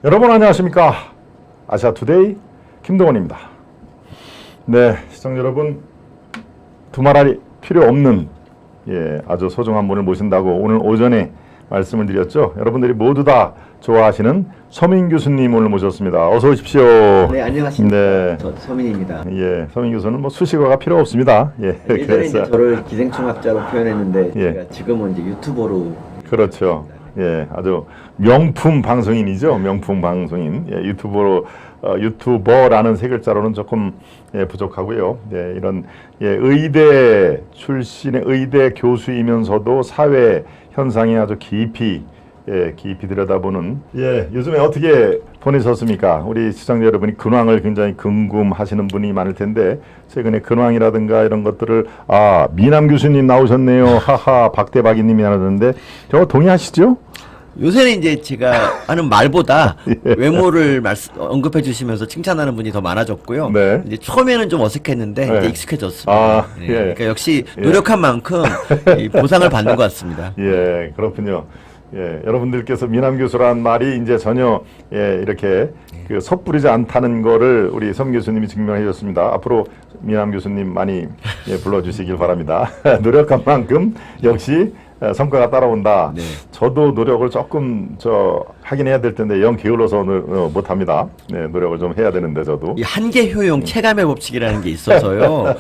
여러분 안녕하십니까? 아시아투데이 김동원입니다. 네, 시청자 여러분, 두말할이 필요 없는 아주 소중한 분을 모신다고 오늘 오전에 말씀을 드렸죠. 여러분들이 모두 다 좋아하시는 서민 교수님 오늘 모셨습니다. 어서 오십시오. 네, 안녕하십니까. 네. 저 서민입니다. 서민 교수는 뭐 수식어가 필요 없습니다. 예전에 그래서 이제 저를 기생충학자로 표현했는데 예. 제가 지금은 이제 유튜버로. 그렇죠. 아주 명품 방송인이죠. 명품 방송인. 유튜버라는 세 글자로는 조금 부족하고요. 이런 의대 출신의 의대 교수이면서도 사회 현상에 아주 깊이 들여다보는. 요즘에 어떻게 보내셨습니까? 우리 시청자 여러분이 근황을 굉장히 궁금하시는 분이 많을 텐데, 최근에 근황이라든가 이런 것들을 미남 교수님 나오셨네요. 하하, 박대박이님이 하는데 저거 동의하시죠? 요새는 이제 제가 하는 말보다 외모를 언급해 주시면서 칭찬하는 분이 더 많아졌고요. 네. 이제 처음에는 좀 어색했는데 네. 이제 익숙해졌습니다. 그러니까 역시 노력한 만큼 이 보상을 받는 것 같습니다. 그렇군요. 여러분들께서 미남 교수란 말이 이제 전혀 이렇게 섣부르지 않다는 거를 우리 성 교수님이 증명해 줬습니다. 앞으로 미남 교수님 많이 불러주시길 바랍니다. 노력한 만큼 역시 성과가 따라온다. 네. 저도 노력을 조금 하긴 해야 될 텐데 영 게을러서 못합니다. 노력을 좀 해야 되는데 저도. 이 한계 효용 체감의 법칙이라는 게 있어서요.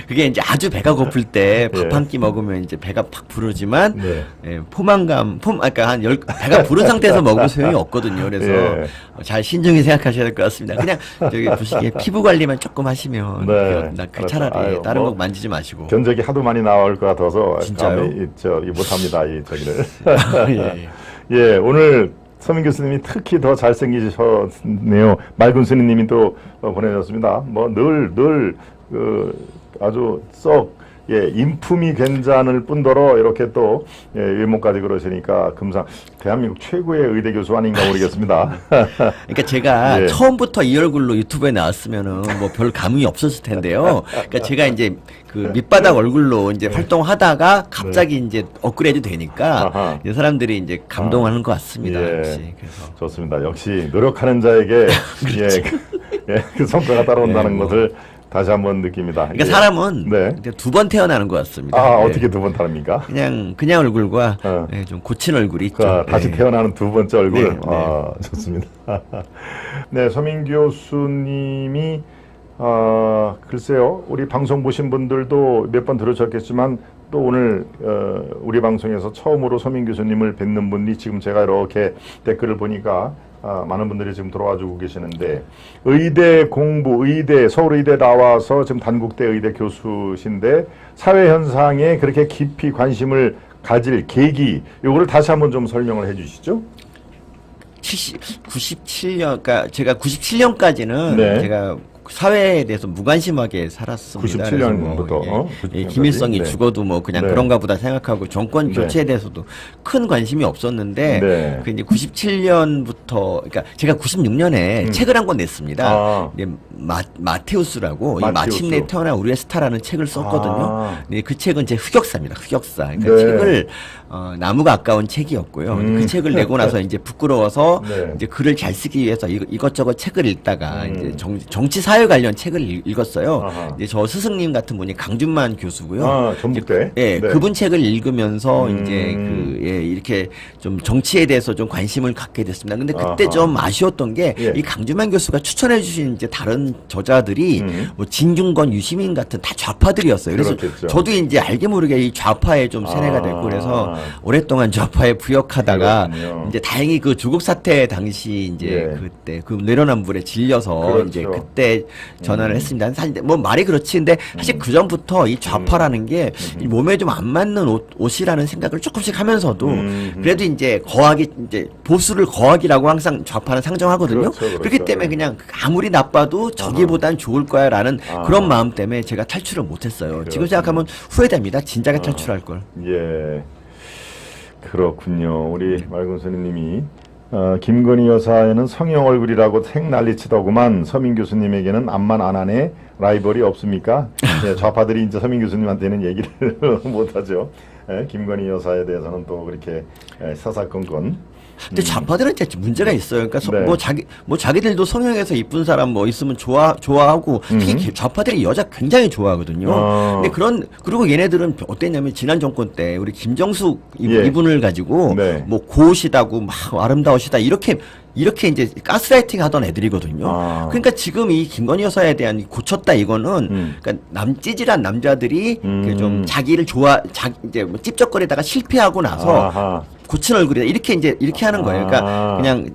그게 이제 아주 배가 고플 때 밥 한 끼 먹으면 이제 배가 팍 부르지만 포만감, 그러니까 배가 부른 상태에서 먹으면 소용이 없거든요. 그래서 잘 신중히 생각하셔야 될 것 같습니다. 그냥 저기 보시기에 피부 관리만 조금 하시면 차라리 다른 거 만지지 마시고. 견적이 하도 많이 나올 것 같아서 진짜요? 못합니다. 저기를. 오늘 서민 교수님이 특히 더 잘생기셨네요. 맑은 스님님이 또 보내셨습니다. 늘 아주 썩 인품이 괜찮을 뿐더러 이렇게 또 외모까지 그러시니까 대한민국 최고의 의대 교수 아닌가 모르겠습니다. 그러니까 제가 처음부터 이 얼굴로 유튜브에 나왔으면은 뭐 별 감흥이 없었을 텐데요. 그러니까 제가 이제 그 밑바닥 얼굴로 이제 활동하다가 갑자기 이제 업그레이드 되니까 이제 사람들이 이제 감동하는 것 같습니다. 역시. 그래서. 좋습니다. 역시 노력하는 자에게 그 성과가 따라온다는 것을 다시 한번 느낍니다. 그러니까 사람은 두 번 태어나는 것 같습니다. 어떻게 두 번 다릅니까? 그냥 얼굴과 좀 고친 얼굴이 있죠. 다시 태어나는 두 번째 얼굴. 좋습니다. 서민 교수님이 글쎄요, 우리 방송 보신 분들도 몇 번 들으셨겠지만 또 오늘 우리 방송에서 처음으로 서민 교수님을 뵙는 분이 지금 제가 이렇게 댓글을 보니까 많은 분들이 지금 들어와주고 계시는데, 서울의대 나와서 지금 단국대 의대 교수신데 사회 현상에 그렇게 깊이 관심을 가질 계기, 요거를 다시 한번 좀 설명을 해주시죠. 97년, 그러니까 제가 97년까지는 제가 사회에 대해서 무관심하게 살았습니다. 97년부터 김일성이 죽어도 뭐 그냥 그런가 보다 생각하고 정권 교체에 대해서도 큰 관심이 없었는데 그 이제 97년부터, 그러니까 제가 96년에 책을 한 권 냈습니다. 마테우스라고 마침내 태어난 우리의 스타라는 책을 썼거든요. 그 책은 제 흑역사입니다. 흑역사. 그러니까 책을 나무가 아까운 책이었고요. 그 책을 내고 나서 이제 부끄러워서 이제 글을 잘 쓰기 위해서 이것저것 책을 읽다가 이제 정치 사회 관련 책을 읽었어요. 이제 저 스승님 같은 분이 강준만 교수고요. 전북대. 그분 책을 읽으면서 이제 이렇게 좀 정치에 대해서 좀 관심을 갖게 됐습니다. 근데 그때 좀 아쉬웠던 게 이 강준만 교수가 추천해 주신 이제 다른 저자들이 뭐 진중권, 유시민 같은 다 좌파들이었어요. 그래서 저도 이제 알게 모르게 이 좌파에 좀 세뇌가 됐고, 그래서 오랫동안 좌파에 부역하다가 이제 다행히 그 조국 사태 당시 이제 그때 그 내로남불에 질려서 이제 그때 전환을 했습니다. 사실 뭐 말이 그렇지, 근데 사실 그 전부터 이 좌파라는 게 이 몸에 좀 안 맞는 옷이라는 생각을 조금씩 하면서도 그래도 이제 보수를 거학이라고 항상 좌파는 상정하거든요. 그렇기 때문에 그냥 아무리 나빠도 저기보단 좋을 거야라는 그런 마음 때문에 제가 탈출을 못했어요. 지금 생각하면 후회됩니다. 진작에 탈출할 걸. 그렇군요. 우리 맑은 스님님이 김건희 여사에는 성형 얼굴이라고 생 난리치더구만. 서민 교수님에게는 암만 안 하네. 라이벌이 없습니까? 좌파들이 이제 서민 교수님한테는 얘기를 못하죠. 김건희 여사에 대해서는 또 그렇게 사사건건 근데 좌파들은 진짜 문제가 있어요. 그러니까 네. 자기들도 성형해서 이쁜 사람 뭐 있으면 좋아하고 특히 좌파들이 여자 굉장히 좋아하거든요. 근데 그리고 얘네들은 어땠냐면 지난 정권 때 우리 김정숙 예. 이분을 가지고 네. 뭐 고우시다고 막 아름다우시다 이렇게 이제 가스라이팅 하던 애들이거든요. 그러니까 지금 이 김건희 여사에 대한 고쳤다 이거는 그러니까 찌질한 남자들이 좀 자기를 이제 뭐 찝쩍거리다가 실패하고 나서 고친 얼굴이다 이렇게 하는 거예요. 그러니까 그냥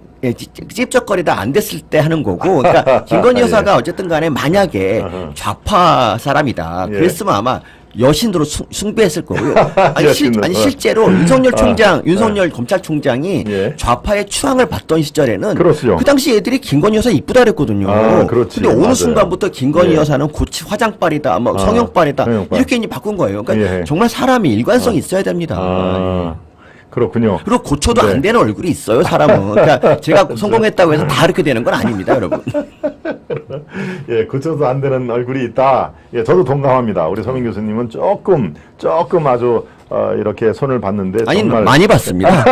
찝쩍거리다 안 됐을 때 하는 거고. 그러니까 김건희 여사가 어쨌든 간에 만약에 좌파 사람이다 그랬으면 아마 여신으로 숭배했을 거고요. 아니 실제로 윤석열 검찰총장이 예. 좌파의 추앙을 받던 시절에는 그렇죠. 그 당시 애들이 김건희 여사 이쁘다 그랬거든요. 그렇지. 근데 어느 맞아요. 순간부터 김건희 예. 여사는 고치 화장빨이다, 뭐 성형빨이다 성형빨. 이렇게 이제 바꾼 거예요. 그러니까 예. 정말 사람이 일관성이 있어야 됩니다. 그렇군요. 그리고 고쳐도 네. 안 되는 얼굴이 있어요, 사람은. 그러니까 제가 성공했다고 해서 다 이렇게 되는 건 아닙니다, 여러분. 예, 고쳐도 안 되는 얼굴이 있다. 예, 저도 동감합니다. 우리 서민 교수님은 조금 아주 이렇게 손을 봤는데 아니, 정말 많이 봤습니다.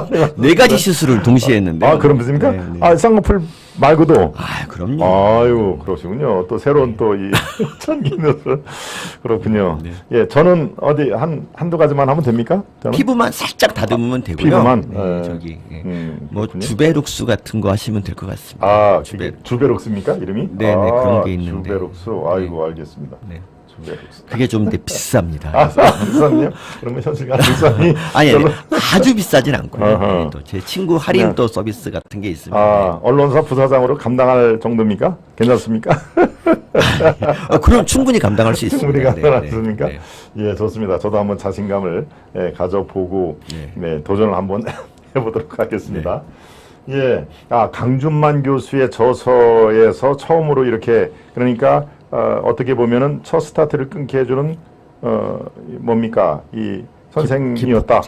4가지 시술을 동시에 했는데. 그렇습니까? 네. 쌍꺼풀 말고도. 그럼요. 아유, 그러시군요. 또 새로운 또 이 천기누술 그렇군요. 네. 예, 저는 어디 한두 가지만 하면 됩니까? 저는? 피부만 살짝 다듬으면 되고요. 피부만? 네, 뭐 그렇군요. 주베룩수 같은 거 하시면 될 것 같습니다. 주베록스입니까? 이름이? 네, 그런 게 있는데. 주베록스. 아이고, 알겠습니다. 네. 주베록스. 그게 좀 비쌉니다. 비싸요? 그런 거 현실과 비싸니? 아니, 아주 비싸진 않고요. 아하. 네, 또 제 친구 할인 네. 또 서비스 같은 게 있습니다. 언론사 부사장으로 감당할 정도입니까? 괜찮습니까? 그럼 충분히 감당할 수 있습니다. 충분히 감당할 수 네, 있습니까? 네. 예, 좋습니다. 저도 한번 자신감을 가져보고 도전을 한번 해보도록 하겠습니다. 예, 강준만 교수의 저서에서 처음으로 이렇게 그러니까 어떻게 보면은 첫 스타트를 끊게 해주는 뭡니까 이 선생님이었다.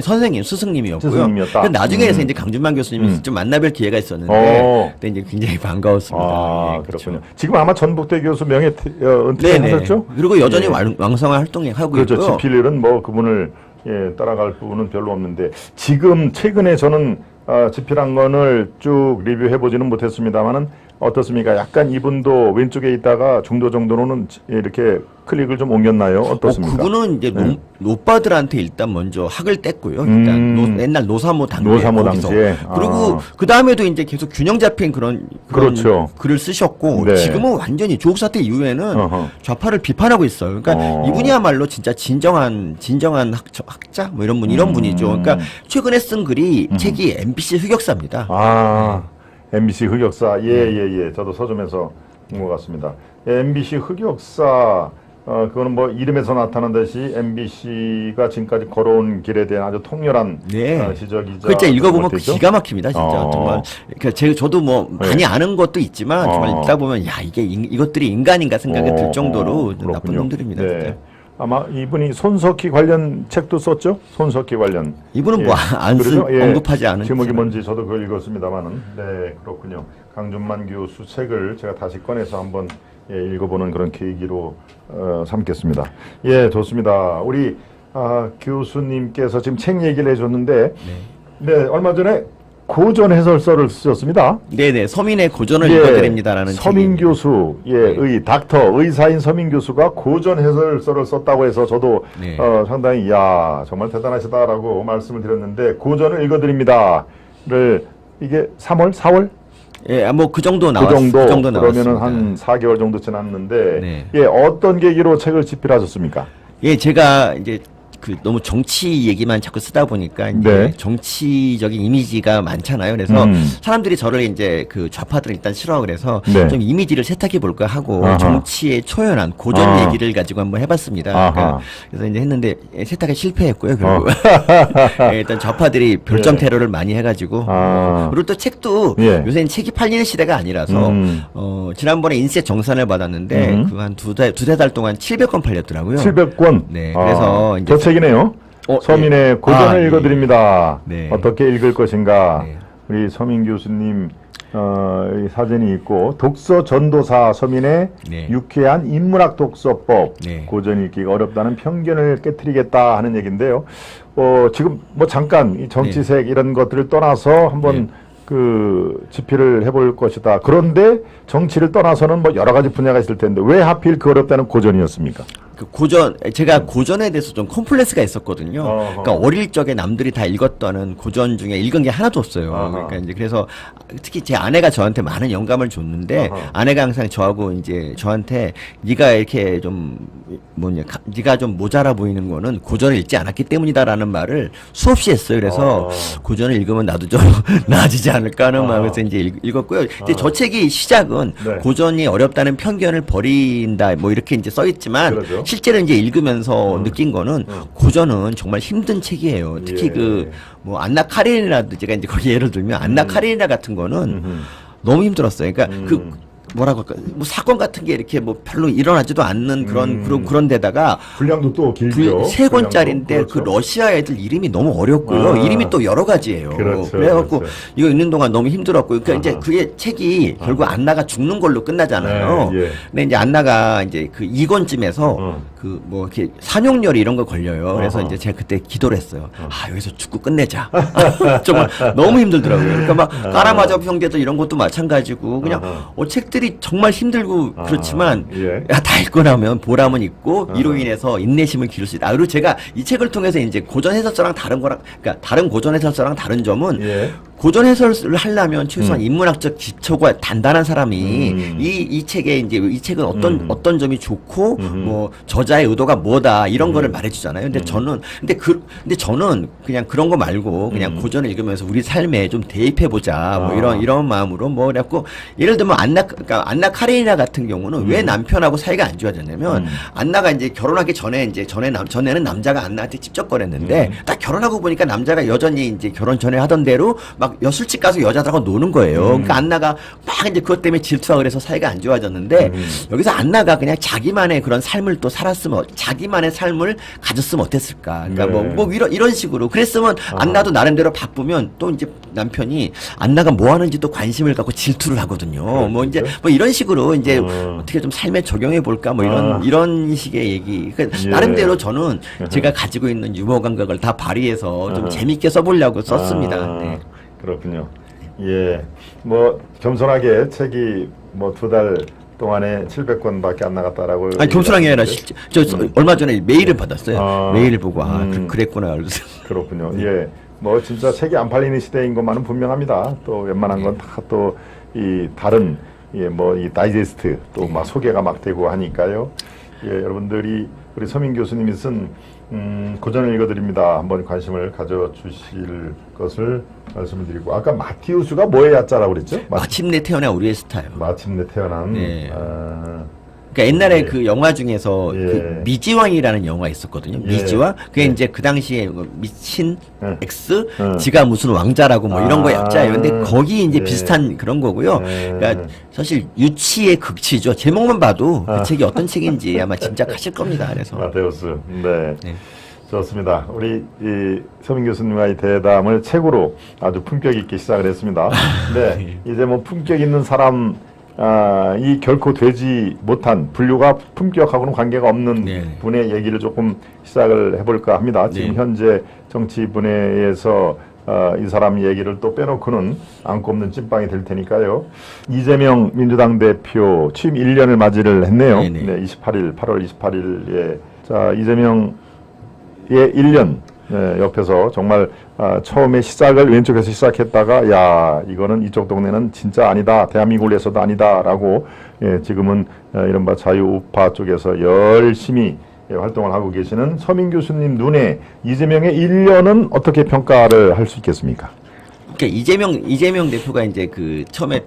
선생님, 스승님이었고요. 스승님이었다. 근데 나중에서 이제 강준만 교수님이 좀 만나뵐 기회가 있었는데, 그때 이제 굉장히 반가웠습니다. 예, 그렇군요. 지금 아마 전북대 교수 명예 은퇴하셨죠? 그리고 여전히 왕성한 활동하고 그렇죠. 있고요. 지필일은 뭐 그분을 따라갈 부분은 별로 없는데 지금 최근에 저는 지필한 거를 쭉 리뷰해 보지는 못했습니다만은 어떻습니까? 약간 이분도 왼쪽에 있다가 중도 정도로는 이렇게 클릭을 좀 옮겼나요? 어떻습니까? 그분은 이제 노빠들한테 일단 먼저 학을 뗐고요. 일단 옛날 노사모 당시에. 노사모 거기서. 당시에. 그리고 그 다음에도 이제 계속 균형 잡힌 그런 그렇죠. 글을 쓰셨고 네. 지금은 완전히 조국 사태 이후에는 좌파를 비판하고 있어요. 그러니까 이분이야말로 진짜 진정한 학자 뭐 이런 분이죠. 그러니까 최근에 쓴 책이 MBC 흑역사입니다. MBC 흑역사. 예. 저도 서점에서 본 것 같습니다. MBC 흑역사. 그거는 뭐 이름에서 나타난듯이 MBC가 지금까지 걸어온 길에 대한 아주 통렬한 지적이자. 그 진짜 읽어보면 기가 막힙니다, 진짜. 정말. 그러니까 저도 뭐 많이 아는 것도 있지만 정말 읽다 보면 야 이것들이 인간인가 생각이 들 정도로 나쁜 놈들입니다. 네. 진짜. 아마 이분이 손석희 관련 책도 썼죠? 손석희 관련. 이분은 뭐 언급하지 않은 제목이 뭔지 저도 그걸 읽었습니다만은. 네, 그렇군요. 강준만 교수 책을 제가 다시 꺼내서 한번 읽어보는 그런 계기로 삼겠습니다. 예, 좋습니다. 우리 교수님께서 지금 책 얘기를 해줬는데, 얼마 전에 고전 해설서를 쓰셨습니다. 네네, 서민의 고전을 읽어드립니다라는 서민 교수, 의사인 서민 교수가 고전 해설서를 썼다고 해서 저도 상당히 정말 대단하시다라고 말씀을 드렸는데 고전을 읽어드립니다를 이게 3월, 4월? 예, 뭐 그 정도 나왔어요. 그 정도 그러면은 한 4개월 정도 지났는데 어떤 계기로 책을 집필하셨습니까? 예, 제가 이제 너무 정치 얘기만 자꾸 쓰다 보니까 이제 정치적인 이미지가 많잖아요. 그래서 사람들이 저를 이제 좌파들은 일단 싫어하고 그래서 좀 이미지를 세탁해 볼까 하고 정치에 초연한 고전 얘기를 가지고 한번 해봤습니다. 그러니까 그래서 이제 했는데 세탁에 실패했고요. 결국 일단 좌파들이 별점 테러를 많이 해가지고 그리고 또 책도 요새는 책이 팔리는 시대가 아니라서 지난번에 인쇄 정산을 받았는데 그 한 두세 달 동안 700권 팔렸더라고요. 700권. 네, 그래서 이제 책이네요. 서민의 고전을 읽어드립니다. 어떻게 읽을 것인가. 우리 서민 교수님 이 사진이 있고 독서 전도사 서민의 네. 유쾌한 인문학 독서법 네. 고전 읽기가 어렵다는 편견을 깨트리겠다 하는 얘기인데요. 지금 뭐 잠깐 이 정치색 이런 것들을 떠나서 한번 그 집필을 해볼 것이다. 그런데 정치를 떠나서는 뭐 여러 가지 분야가 있을 텐데 왜 하필 그 어렵다는 고전이었습니까? 그 제가 고전에 대해서 좀 콤플렉스가 있었거든요. 그러니까 어릴 적에 남들이 다 읽었다는 고전 중에 읽은 게 하나도 없어요. 그러니까 이제 그래서 특히 제 아내가 저한테 많은 영감을 줬는데 아내가 항상 저하고 이제 저한테 네가 이렇게 좀 네가 좀 모자라 보이는 거는 고전을 읽지 않았기 때문이다라는 말을 수없이 했어요. 그래서 고전을 읽으면 나도 좀 나아지지 않을까 하는 마음에서 이제 읽었고요. 이제 저 책이 시작은 고전이 어렵다는 편견을 버린다 뭐 이렇게 이제 써 있지만 그러죠. 실제로 이제 읽으면서 느낀 거는 고전은 정말 힘든 책이에요. 특히 그 뭐 안나 카레니나도 제가 이제 거기 예를 들면 안나 카레니나 같은 거는 너무 힘들었어요. 그러니까 그 뭐라고 할까 뭐 사건 같은 게 이렇게 뭐 별로 일어나지도 않는 그런 데다가 분량도 또 길죠. 3권짜리인데 그렇죠. 그 러시아 애들 이름이 너무 어렵고요. 이름이 또 여러 가지예요. 그렇죠, 그래갖고 그렇죠. 이거 읽는 동안 너무 힘들었고, 그러니까 이제 그게 책이 결국 안나가 죽는 걸로 끝나잖아요. 네, 예. 근데 이제 안나가 이제 그 2권쯤에서 그 뭐 이렇게 산용열이 이런 거 걸려요. 그래서 이제 제가 그때 기도를 했어요. 아 여기서 죽고 끝내자. 정말 너무 힘들더라고요. 그러니까 막 까라마조프 형제도 이런 것도 마찬가지고 그냥 책들이 정말 힘들고 그렇지만 야, 다 읽고 나면 보람은 있고 이로 인해서 인내심을 기를 수 있다. 그리고 제가 이 책을 통해서 이제 고전 해설서랑 다른 거랑 그러니까 다른 고전 해설서랑 다른 점은 고전 해설을 하려면 최소한 인문학적 기초가 단단한 사람이 이 책에 이제 이 책은 어떤 점이 좋고 뭐 저자의 의도가 뭐다 이런 거를 말해주잖아요. 근데 근데 저는 그냥 그런 거 말고 그냥 고전을 읽으면서 우리 삶에 좀 대입해 보자 뭐 이런 마음으로 뭐 그래갖고 예를 들면 안나 카레니나 같은 경우는 왜 남편하고 사이가 안 좋아졌냐면 안나가 이제 결혼하기 전에 이제 전에는 남자가 안나한테 찝쩍거렸는데 딱 결혼하고 보니까 남자가 여전히 이제 결혼 전에 하던 대로 막 술집 가서 여자들하고 노는 거예요. 그러니까 안나가 막 이제 그것 때문에 질투하고 그래서 사이가 안 좋아졌는데 여기서 안나가 그냥 자기만의 그런 삶을 또 살았으면 자기만의 삶을 가졌으면 어땠을까. 그러니까 뭐 이런 식으로 그랬으면 안나도 나름대로 바쁘면 또 이제 남편이 안나가 뭐 하는지도 관심을 갖고 질투를 하거든요. 뭐 이제 뭐 이런 식으로 이제 어떻게 좀 삶에 적용해 볼까 뭐 이런 식의 얘기. 그러니까 나름대로 저는 제가 가지고 있는 유머 감각을 다 발휘해서 좀 재밌게 써보려고 썼습니다. 네. 그렇군요. 예, 뭐 겸손하게 책이 뭐 2달 동안에 700권밖에 안 나갔다라고. 아니 겸손한 게 아니라 실제 저 얼마 전에 메일을 받았어요. 메일을 보고 그랬구나. 그렇군요. 예, 뭐 진짜 책이 안 팔리는 시대인 것만은 분명합니다. 또 웬만한 건 다 또 이 다른 뭐 이 다이제스트 또 막 소개가 막 되고 하니까요. 예, 여러분들이 우리 서민 교수님이 쓴 고전을 읽어드립니다. 한번 관심을 가져주실 것을 말씀을 드리고 아까 마티우스가 뭐의 야자라고 그랬죠? 마침내 태어난 우리의 스타요. 마침내 태어난. 네. 그러니까 옛날에 그 영화 중에서 그 미지왕이라는 영화 있었거든요. 미지왕. 그게 이제 그 당시에 미친 X 지가 무슨 왕자라고 뭐 이런 거 약자예요. 근데 거기 이제 비슷한 그런 거고요. 그러니까 사실 유치의 극치죠. 제목만 봐도 그 책이 어떤 책인지 아마 짐작하실 겁니다. 그래서 마테우스. 네. 좋습니다. 우리 이 서민 교수님과의 대담을 책으로 아주 품격 있게 시작을 했습니다. 네. 이제 뭐 품격 있는 사람 이 결코 되지 못한 분류가 품격하고는 관계가 없는 분의 얘기를 조금 시작을 해볼까 합니다. 지금 현재 정치 분야에서 이 사람 얘기를 또 빼놓고는 안고 없는 찐빵이 될 테니까요. 이재명 민주당 대표 취임 1년을 맞이를 했네요. 네, 8월 28일에 자 이재명의 1년 옆에서 정말 처음에 시작을 왼쪽에서 시작했다가 야 이거는 이쪽 동네는 진짜 아니다. 대한민국을 위해서도 아니다 라고 지금은 이른바 자유우파 쪽에서 열심히 활동을 하고 계시는 서민 교수님 눈에 이재명의 1년은 어떻게 평가를 할 수 있겠습니까? 그러니까 이재명 대표가 이제 그 처음에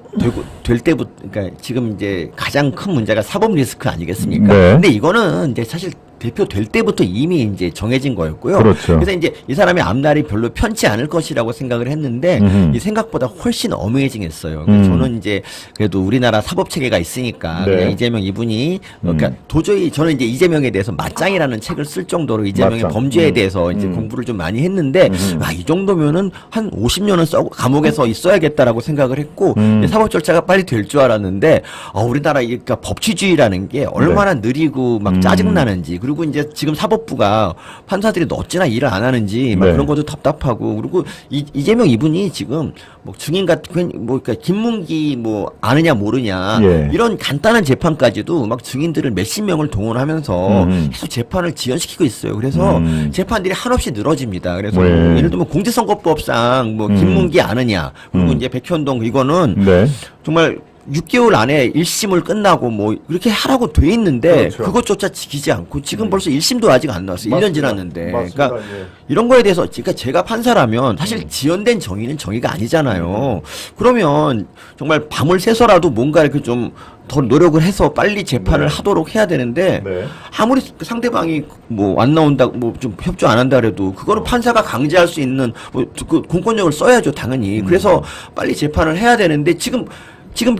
될 때부터 그러니까 지금 이제 가장 큰 문제가 사법 리스크 아니겠습니까? 근데 이거는 이제 사실 대표 될 때부터 이미 이제 정해진 거였고요. 그렇죠. 그래서 이제 이 사람의 앞날이 별로 편치 않을 것이라고 생각을 했는데 이 생각보다 훨씬 어메이징했어요. 저는 이제 그래도 우리나라 사법 체계가 있으니까 네. 그냥 이재명 이분이 그러니까 도저히 저는 이제 이재명에 대해서 맞짱이라는 책을 쓸 정도로 이재명의 맞짱. 범죄에 대해서 이제 공부를 좀 많이 했는데 이 정도면은 한 50년은 감옥에서 있어야겠다라고 생각을 했고 사법 절차가 빨리 될 줄 알았는데 우리나라 그러니까 법치주의라는 게 얼마나 느리고 막 짜증 나는지 그리고 이제 지금 사법부가 판사들이 어찌나 일을 안 하는지 막 네. 그런 것도 답답하고 그리고 이재명 이분이 지금 뭐 증인 같은 뭐 그러니까 김문기 뭐 아느냐 모르냐 예. 이런 간단한 재판까지도 막 증인들을 몇십 명을 동원하면서 계속 재판을 지연시키고 있어요. 그래서 재판들이 한없이 늘어집니다. 그래서 네. 뭐 예를 들면 공직선거법상 뭐 김문기 아느냐 그리고 이제 백현동 이거는 네. 정말 6개월 안에 1심을 끝나고 뭐 이렇게 하라고 돼 있는데 그렇죠. 그것조차 지키지 않고 지금 벌써 1심도 아직 안 나왔어요. 1년 지났는데. 맞습니다. 그러니까 예. 이런 거에 대해서 그러니까 제가 판사라면 사실 지연된 정의는 정의가 아니잖아요. 그러면 정말 밤을 새서라도 뭔가 이렇게 좀 더 노력을 해서 빨리 재판을 네. 하도록 해야 되는데 네. 아무리 상대방이 뭐 안 나온다 뭐 좀 협조 안 한다 그래도 그거는 판사가 강제할 수 있는 뭐 그 공권력을 써야죠 당연히. 그래서 빨리 재판을 해야 되는데 지금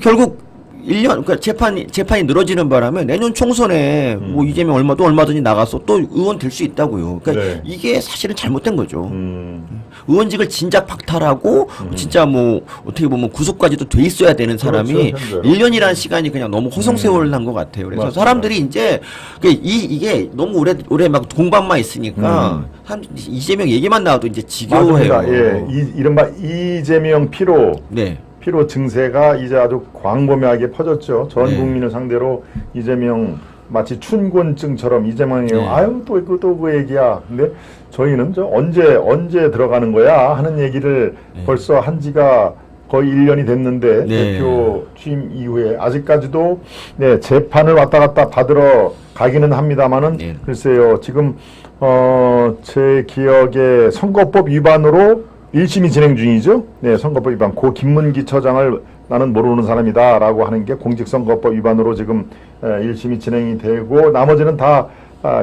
결국 1년, 그러니까 재판이 늘어지는 바람에 내년 총선에 뭐 이재명 얼마든지 나가서 또 의원 될 수 있다고요. 그러니까 네. 이게 사실은 잘못된 거죠. 의원직을 진작 박탈하고 진짜 뭐 어떻게 보면 구속까지도 돼 있어야 되는 사람이 그렇죠, 현재로. 1년이라는 시간이 그냥 너무 허송세월을 한 것 같아요. 그래서 맞습니다. 사람들이 이제 이게 너무 오래 막 공방만 있으니까 이재명 얘기만 나와도 이제 지겨워해요. 맞습니다. 예. 이른바 이재명 네. 피로 증세가 이제 아주 광범위하게 퍼졌죠. 전 네. 국민을 상대로 이재명 마치 춘곤증처럼 이재명이 네. 아유 또 그 얘기야. 근데 저희는 언제 들어가는 거야 하는 얘기를 벌써 한 지가 거의 1년이 됐는데 네. 대표 취임 이후에 아직까지도 네, 재판을 왔다 갔다 받으러 가기는 합니다만은 네. 글쎄요 지금 제 기억에 선거법 위반으로 1심이 진행 중이죠. 네, 선거법 위반. 고 김문기 처장을 나는 모르는 사람이다라고 하는 게 공직선거법 위반으로 지금 1심이 진행이 되고 나머지는 다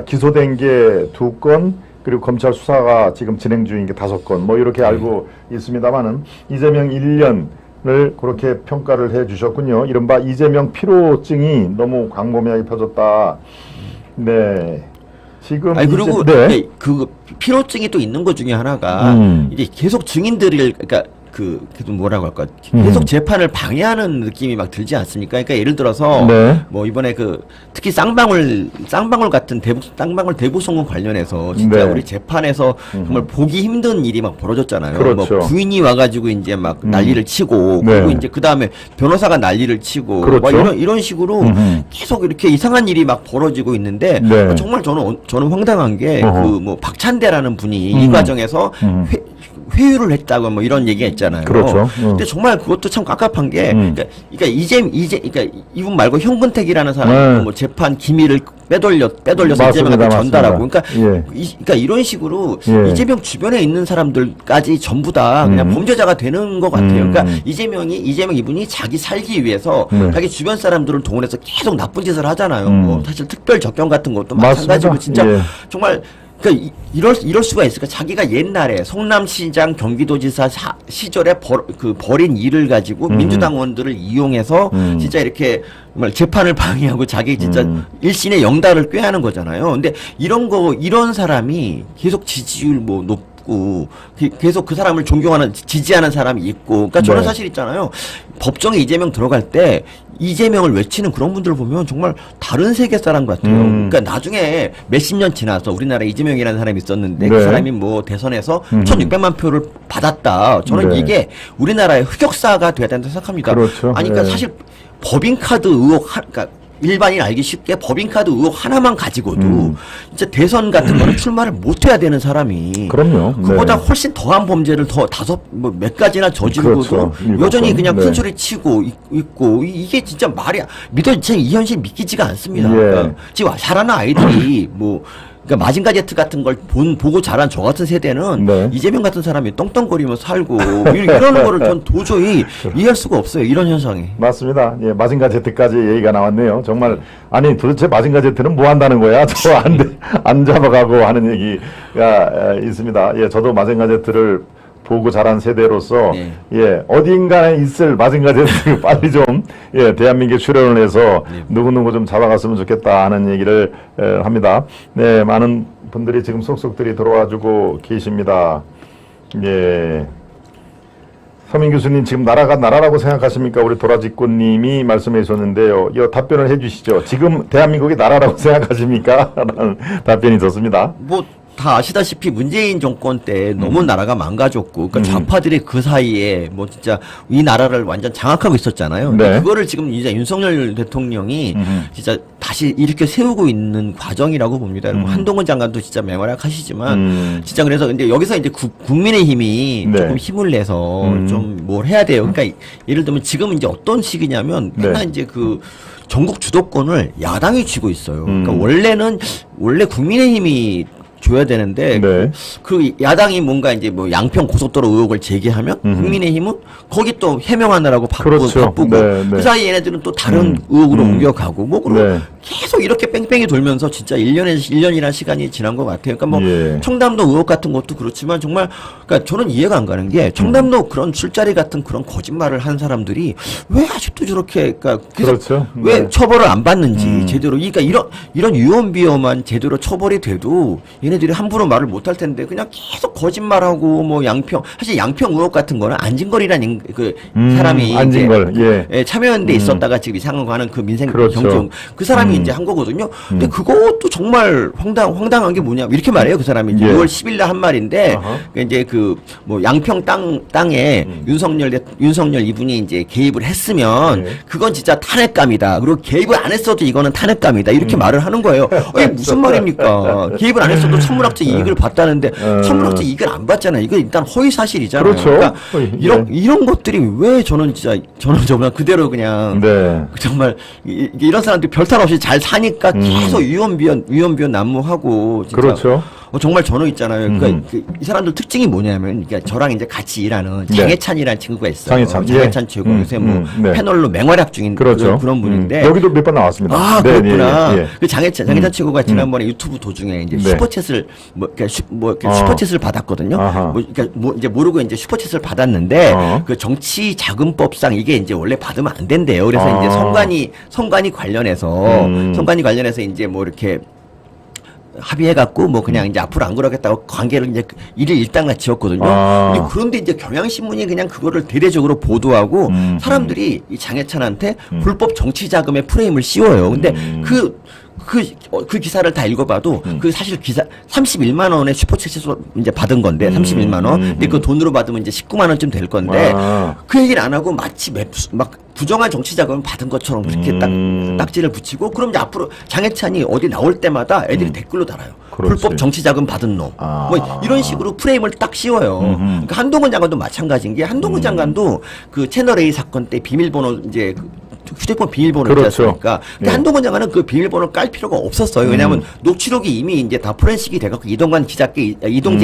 기소된 게 2건 그리고 검찰 수사가 지금 진행 중인 게 5건 뭐 이렇게 알고 있습니다만은 이재명 1년을 그렇게 평가를 해 주셨군요. 이른바 이재명 피로증이 너무 광범위하게 펴졌다. 네. 지금 아니 그리고 네. 그 피로증이 또 있는 것 중에 하나가 이제 계속 증인들을 그러니까 그 뭐라고 할까 계속 재판을 방해하는 느낌이 막 들지 않습니까? 그러니까 예를 들어서 네. 뭐 이번에 특히 쌍방울 같은 쌍방울 대부송금 관련해서 진짜 네. 우리 재판에서 정말 보기 힘든 일이 막 벌어졌잖아요. 그렇죠. 뭐 부인이 와가지고 이제 막 난리를 치고 네. 그리고 이제 그 다음에 변호사가 난리를 치고 그렇죠. 막 이런 식으로 계속 이렇게 이상한 일이 막 벌어지고 있는데 네. 정말 저는 황당한 게 어허. 뭐 박찬대라는 분이 이 과정에서 회유를 했다고 뭐 이런 얘기가 있잖아요. 그렇죠. 근데 정말 그것도 참 깝깝한 게, 그러니까 이분 말고 현근택이라는 사람이 뭐 재판 기밀을 빼돌려서 맞습니다. 이재명한테 전달하고, 맞습니다. 그러니까, 예. 그러니까 이런 식으로 예. 이재명 주변에 있는 사람들까지 전부 다 그냥 범죄자가 되는 것 같아요. 그러니까 이재명 이분이 자기 살기 위해서 자기 주변 사람들을 동원해서 계속 나쁜 짓을 하잖아요. 뭐 사실 특별 적경 같은 것도 마찬가지고 맞습니다. 진짜 예. 정말. 그러니까 이럴 수가 있을까? 자기가 옛날에 성남시장 경기도지사 시절에 벌인 일을 가지고 민주당원들을 이용해서 진짜 이렇게 정말 재판을 방해하고 자기 진짜 일신의 영달을 꾀하는 거잖아요. 근데 이런 사람이 계속 지지율 뭐 높고 계속 그 사람을 존경하는 지지하는 사람이 있고, 그러니까 저는 네. 사실 있잖아요. 법정에 이재명 들어갈 때 이재명을 외치는 그런 분들을 보면 정말 다른 세계 사람 같아요. 그러니까 나중에 몇십 년 지나서 우리나라에 이재명이라는 사람이 있었는데 네. 그 사람이 뭐 대선에서 1600만 표를 받았다. 저는 네. 이게 우리나라의 흑역사가 돼야 된다고 생각합니다. 그렇죠. 아니 그러니까 네. 사실 법인카드 의혹 그러니까 일반인 알기 쉽게 법인카드 의혹 하나만 가지고도 진짜 대선 같은 거는 출마를 못 해야 되는 사람이 그럼요. 그보다 네. 훨씬 더한 범죄를 더 몇 가지나 저지르고도 그렇죠. 일곱 여전히 건. 그냥 네. 큰 소리 치고 있고 이게 진짜 말이 이 현실 믿기지가 않습니다. 예. 그러니까 지금 자라는 아이들이 뭐 그러니까 마징가 제트 같은 걸 보고 자란 저 같은 세대는 네. 이재명 같은 사람이 똥똥거리면서 살고 이러는 거를 전 도저히 이해할 수가 없어요. 이런 현상이. 맞습니다. 예, 마징가 제트까지 얘기가 나왔네요. 정말 아니 도대체 마징가 제트는 뭐 한다는 거야? 저 안 잡아가고 하는 얘기가 있습니다. 예, 저도 마징가 제트를 보고 자란 세대로서 네. 예, 어딘가에 있을 마징가 제트 빨리 좀 예, 대한민국에 출연을 해서 누구누구 좀 잡아갔으면 좋겠다 하는 얘기를 합니다. 네, 많은 분들이 지금 속속들이 들어와주고 계십니다. 예. 서민 교수님 지금 나라가 나라라고 생각하십니까? 우리 도라지꽃님이 말씀해 주셨는데요. 이 답변을 해주시죠. 지금 대한민국이 나라라고 생각하십니까? 라는 답변이 좋습니다. 뭐 다 아시다시피 문재인 정권 때 너무 나라가 망가졌고, 그러니까 좌파들이 그 사이에 뭐 진짜 이 나라를 완전 장악하고 있었잖아요. 네. 그거를 지금 이제 윤석열 대통령이 진짜 다시 이렇게 세우고 있는 과정이라고 봅니다. 그리고 한동훈 장관도 진짜 맹활약하시지만 진짜 그래서 근데 여기서 이제 국민의힘이 네. 조금 힘을 내서 좀 뭘 해야 돼요. 그러니까 예를 들면 지금 이제 어떤 시기냐면 네. 맨날 이제 그 전국 주도권을 야당이 쥐고 있어요. 그러니까 원래 국민의힘이 줘야 되는데 네. 그 야당이 뭔가 이제 뭐 양평 고속도로 의혹을 제기하면 국민의힘은 거기 또 해명하느라고 그렇죠. 바쁘고 네, 네. 그 사이 얘네들은 또 다른 의혹으로 옮겨가고 뭐 그러고 네. 계속 이렇게 뺑뺑이 돌면서 진짜 1년이라는 시간이 지난 것 같아요. 그러니까 뭐 예. 청담도 의혹 같은 것도 그렇지만 정말 그러니까 저는 이해가 안 가는 게 청담도 그런 술자리 같은 그런 거짓말을 한 사람들이 왜 아직도 저렇게 그러니까 계속 그렇죠. 왜 네. 처벌을 안 받는지 제대로 그러니까 이런 위험비험한 제대로 처벌이 돼도 얘네들이 함부로 말을 못 할 텐데 그냥 계속 거짓말하고 뭐 양평 사실 양평 의혹 같은 거는 안진걸이라는 그 사람이 안진걸 이제 예. 참여연대 있었다가 지금 이상한 거 하는 그 민생 그렇죠. 경제 그 사람이 이제 한 거거든요. 근데 그것도 정말 황당한 게 뭐냐 이렇게 말해요. 그 사람이 이제 예. 6월 10일 날 한 말인데 아하. 이제 그 뭐 양평 땅에 윤석열 이분이 이제 개입을 했으면 예. 그건 진짜 탄핵감이다. 그리고 개입을 안 했어도 이거는 탄핵감이다. 이렇게 말을 하는 거예요. 이게 무슨 말입니까? 개입을 안 했어도 천문학적 이익을 봤다는데 천문학적 이익을 안 봤잖아요. 이거 일단 허위 사실이잖아요. 그렇죠. 그러니까 예. 이런 것들이 왜 저는 정말 그대로 그냥 네. 정말 이런 사람들이 별탈 없이 잘 사니까 계속 위험비원 난무하고 진짜 그렇죠. 정말 저는 있잖아요. 그러니까 이 사람들 특징이 뭐냐면 그러니까 저랑 이제 같이 일하는 네. 장해찬이라는 친구가 있어요. 장해찬. 예. 최고 요새 뭐 네. 패널로 맹활약 중인 그렇죠. 그런 분인데 여기도 몇 번 나왔습니다. 아, 네, 그렇구나. 예, 예. 그 장해찬 친구가 지난번에 유튜브 도중에 이제 네. 슈퍼챗을 슈퍼챗을 받았거든요. 아하. 그러니까 이제 모르고 이제 슈퍼챗을 받았는데 어. 그 정치 자금법상 이게 이제 원래 받으면 안 된대요. 그래서 아. 이제 선관위 관련해서 이제 뭐 이렇게 합의해갖고 뭐 그냥 이제 앞으로 안 그러겠다고 관계를 이제 일을 일단락 지었거든요. 아. 그런데 이제 경향신문이 그냥 그거를 대대적으로 보도하고 사람들이 이 장해찬한테 불법 정치 자금의 프레임을 씌워요. 근데 그 기사를 다 읽어봐도 그 사실 기사 31만 원의 슈퍼챗에서 이제 받은 건데 31만 원. 근데 그 돈으로 받으면 이제 19만 원쯤 될 건데 아. 그 얘기를 안 하고 마치 막 부정한 정치 자금을 받은 것처럼 그렇게 딱지를 붙이고 그럼 이제 앞으로 장해찬이 어디 나올 때마다 애들이 댓글로 달아요. 그렇지. 불법 정치 자금 받은 놈. 아. 뭐 이런 식으로 프레임을 딱 씌워요. 그러니까 한동훈 장관도 마찬가지인 게 한동훈 장관도 그 채널 A 사건 때 비밀번호 이제 휴대폰 비밀번호 있지 그렇죠. 않습니까? 근데 예. 한동훈 장관은 그 비밀번호를 깔 필요가 없었어요. 왜냐하면 녹취록이 이미 이제 다 포렌식이 돼갖고 이동재